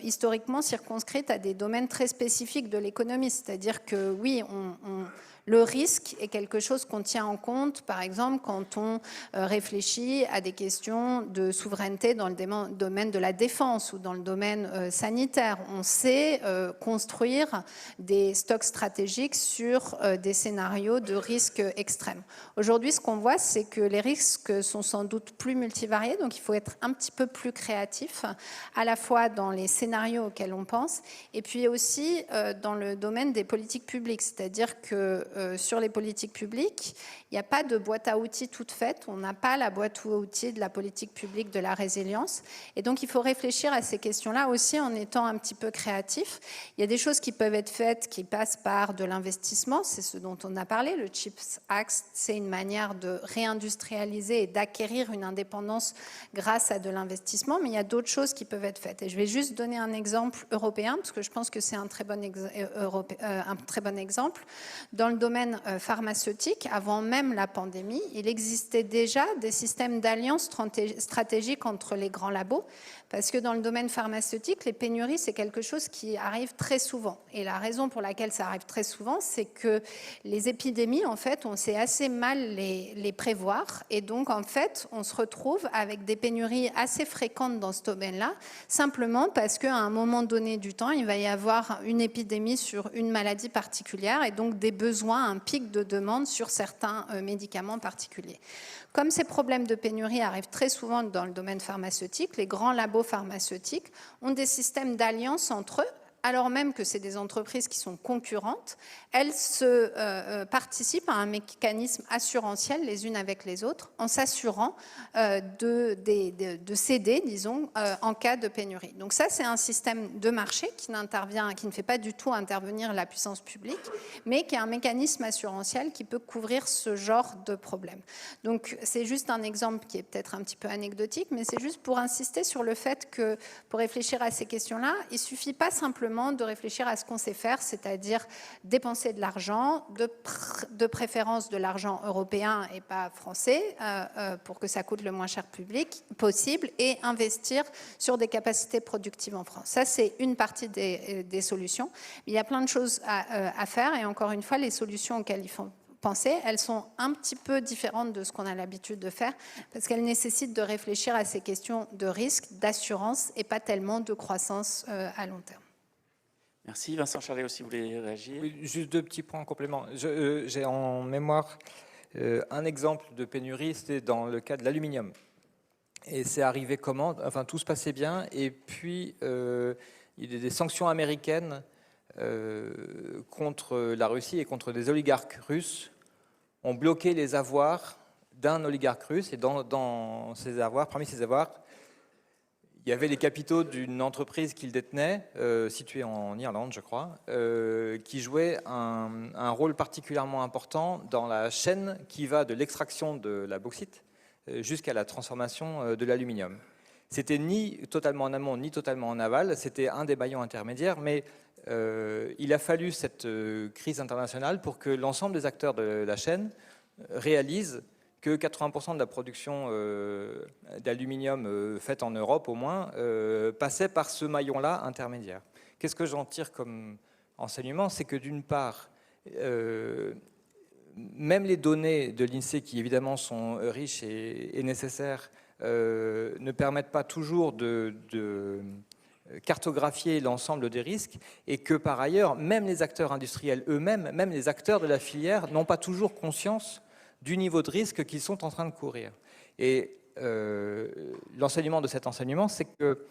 historiquement circonscrites à des domaines très spécifiques de l'économie. C'est-à-dire que oui, le risque est quelque chose qu'on tient en compte, par exemple, quand on réfléchit à des questions de souveraineté dans le domaine de la défense ou dans le domaine sanitaire. On sait construire des stocks stratégiques sur des scénarios de risque extrêmes. Aujourd'hui, ce qu'on voit, c'est que les risques sont sans doute plus multivariés, donc il faut être un petit peu plus créatif, à la fois dans les scénarios auxquels on pense, et puis aussi dans le domaine des politiques publiques, c'est-à-dire que sur les politiques publiques, il n'y a pas de boîte à outils toute faite, on n'a pas la boîte à outils de la politique publique de la résilience, et donc il faut réfléchir à ces questions-là aussi en étant un petit peu créatif. Il y a des choses qui peuvent être faites qui passent par de l'investissement, c'est ce dont on a parlé, le CHIPS Act, c'est une manière de réindustrialiser et d'acquérir une indépendance grâce à de l'investissement, mais il y a d'autres choses qui peuvent être faites. Et je vais juste donner un exemple européen, parce que je pense que c'est un très bon exemple. Dans le domaine pharmaceutique, avant même la pandémie, il existait déjà des systèmes d'alliances stratégiques entre les grands labos, parce que dans le domaine pharmaceutique, les pénuries, c'est quelque chose qui arrive très souvent. Et la raison pour laquelle ça arrive très souvent, c'est que les épidémies, en fait, on sait assez mal les prévoir. Et donc, en fait, on se retrouve avec des pénuries assez fréquentes dans ce domaine-là, simplement parce qu'à un moment donné du temps, il va y avoir une épidémie sur une maladie particulière et donc des besoins, un pic de demande sur certains médicaments particuliers. Comme ces problèmes de pénurie arrivent très souvent dans le domaine pharmaceutique, les grands labos pharmaceutiques ont des systèmes d'alliance entre eux alors même que c'est des entreprises qui sont concurrentes, elles participent à un mécanisme assurantiel les unes avec les autres en s'assurant de céder, disons, en cas de pénurie. Donc ça, c'est un système de marché qui ne fait pas du tout intervenir la puissance publique, mais qui est un mécanisme assurantiel qui peut couvrir ce genre de problème. Donc c'est juste un exemple qui est peut-être un petit peu anecdotique, mais c'est juste pour insister sur le fait que pour réfléchir à ces questions-là, il ne suffit pas simplement de réfléchir à ce qu'on sait faire, c'est-à-dire dépenser de l'argent, de préférence de l'argent européen et pas français, pour que ça coûte le moins cher possible, et investir sur des capacités productives en France. Ça, c'est une partie des solutions. Il y a plein de choses à faire, et encore une fois, les solutions auxquelles il faut penser, elles sont un petit peu différentes de ce qu'on a l'habitude de faire, parce qu'elles nécessitent de réfléchir à ces questions de risque, d'assurance, et pas tellement de croissance à long terme. Merci. Vincent Charlet aussi voulait réagir. Oui, juste 2 petits points en complément. J'ai en mémoire un exemple de pénurie, c'était dans le cas de l'aluminium. Et c'est arrivé comment? Enfin, tout se passait bien, et puis il y a des sanctions américaines contre la Russie et contre des oligarques russes ont bloqué les avoirs d'un oligarque russe, et dans ces avoirs, parmi ces avoirs, il y avait les capitaux d'une entreprise qu'il détenait, située en Irlande, je crois, qui jouait un rôle particulièrement important dans la chaîne qui va de l'extraction de la bauxite jusqu'à la transformation de l'aluminium. C'était ni totalement en amont, ni totalement en aval, c'était un des maillons intermédiaires, mais il a fallu cette crise internationale pour que l'ensemble des acteurs de la chaîne réalisent que 80% de la production d'aluminium faite en Europe, au moins, passait par ce maillon-là intermédiaire. Qu'est-ce que j'en tire comme enseignement? C'est que d'une part, même les données de l'INSEE, qui évidemment sont riches et nécessaires, ne permettent pas toujours de cartographier l'ensemble des risques, et que par ailleurs, même les acteurs industriels eux-mêmes, même les acteurs de la filière, n'ont pas toujours conscience du niveau de risque qu'ils sont en train de courir. Et l'enseignement de cet enseignement, c'est que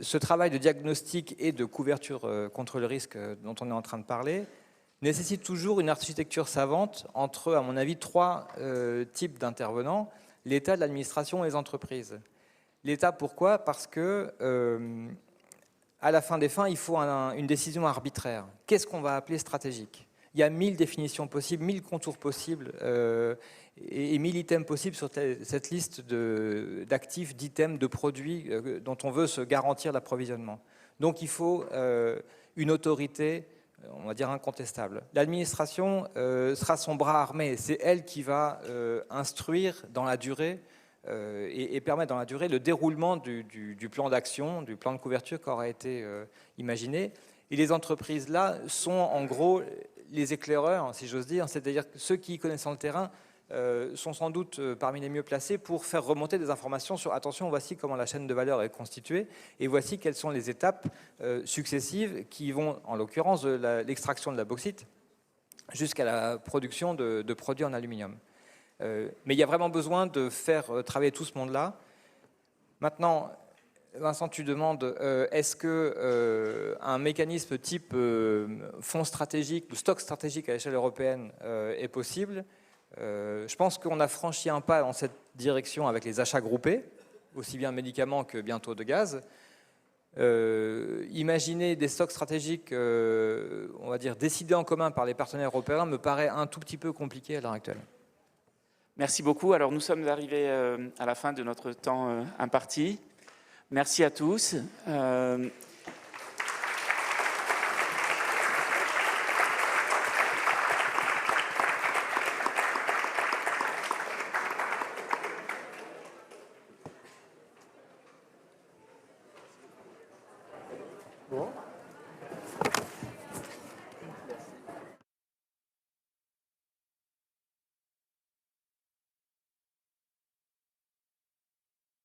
ce travail de diagnostic et de couverture contre le risque dont on est en train de parler nécessite toujours une architecture savante entre, à mon avis, 3 types d'intervenants: l'État, l'administration et les entreprises. L'État, pourquoi? Parce que à la fin des fins, il faut une décision arbitraire. Qu'est-ce qu'on va appeler stratégique? Il y a 1000 définitions possibles, 1000 contours possibles et 1000 items possibles sur cette liste d'actifs, d'items, de produits dont on veut se garantir l'approvisionnement. Donc il faut une autorité, on va dire, incontestable. L'administration sera son bras armé. C'est elle qui va instruire dans la durée et permettre dans la durée le déroulement du plan d'action, du plan de couverture qui aura été imaginé. Et les entreprises, là, sont en gros les éclaireurs, si j'ose dire, c'est-à-dire que ceux qui connaissent le terrain sont sans doute parmi les mieux placés pour faire remonter des informations sur « attention, voici comment la chaîne de valeur est constituée et voici quelles sont les étapes successives qui vont, en l'occurrence, de l'extraction de la bauxite jusqu'à la production de produits en aluminium ». Mais il y a vraiment besoin de faire travailler tout ce monde-là. Maintenant, Vincent, tu demandes, est-ce qu'un mécanisme type fonds stratégique ou stock stratégique à l'échelle européenne est possible? Je pense qu'on a franchi un pas dans cette direction avec les achats groupés, aussi bien médicaments que bientôt de gaz. Imaginer des stocks stratégiques, on va dire, décidés en commun par les partenaires européens me paraît un tout petit peu compliqué à l'heure actuelle. Merci beaucoup. Alors, nous sommes arrivés à la fin de notre temps imparti. Merci à tous. Bon.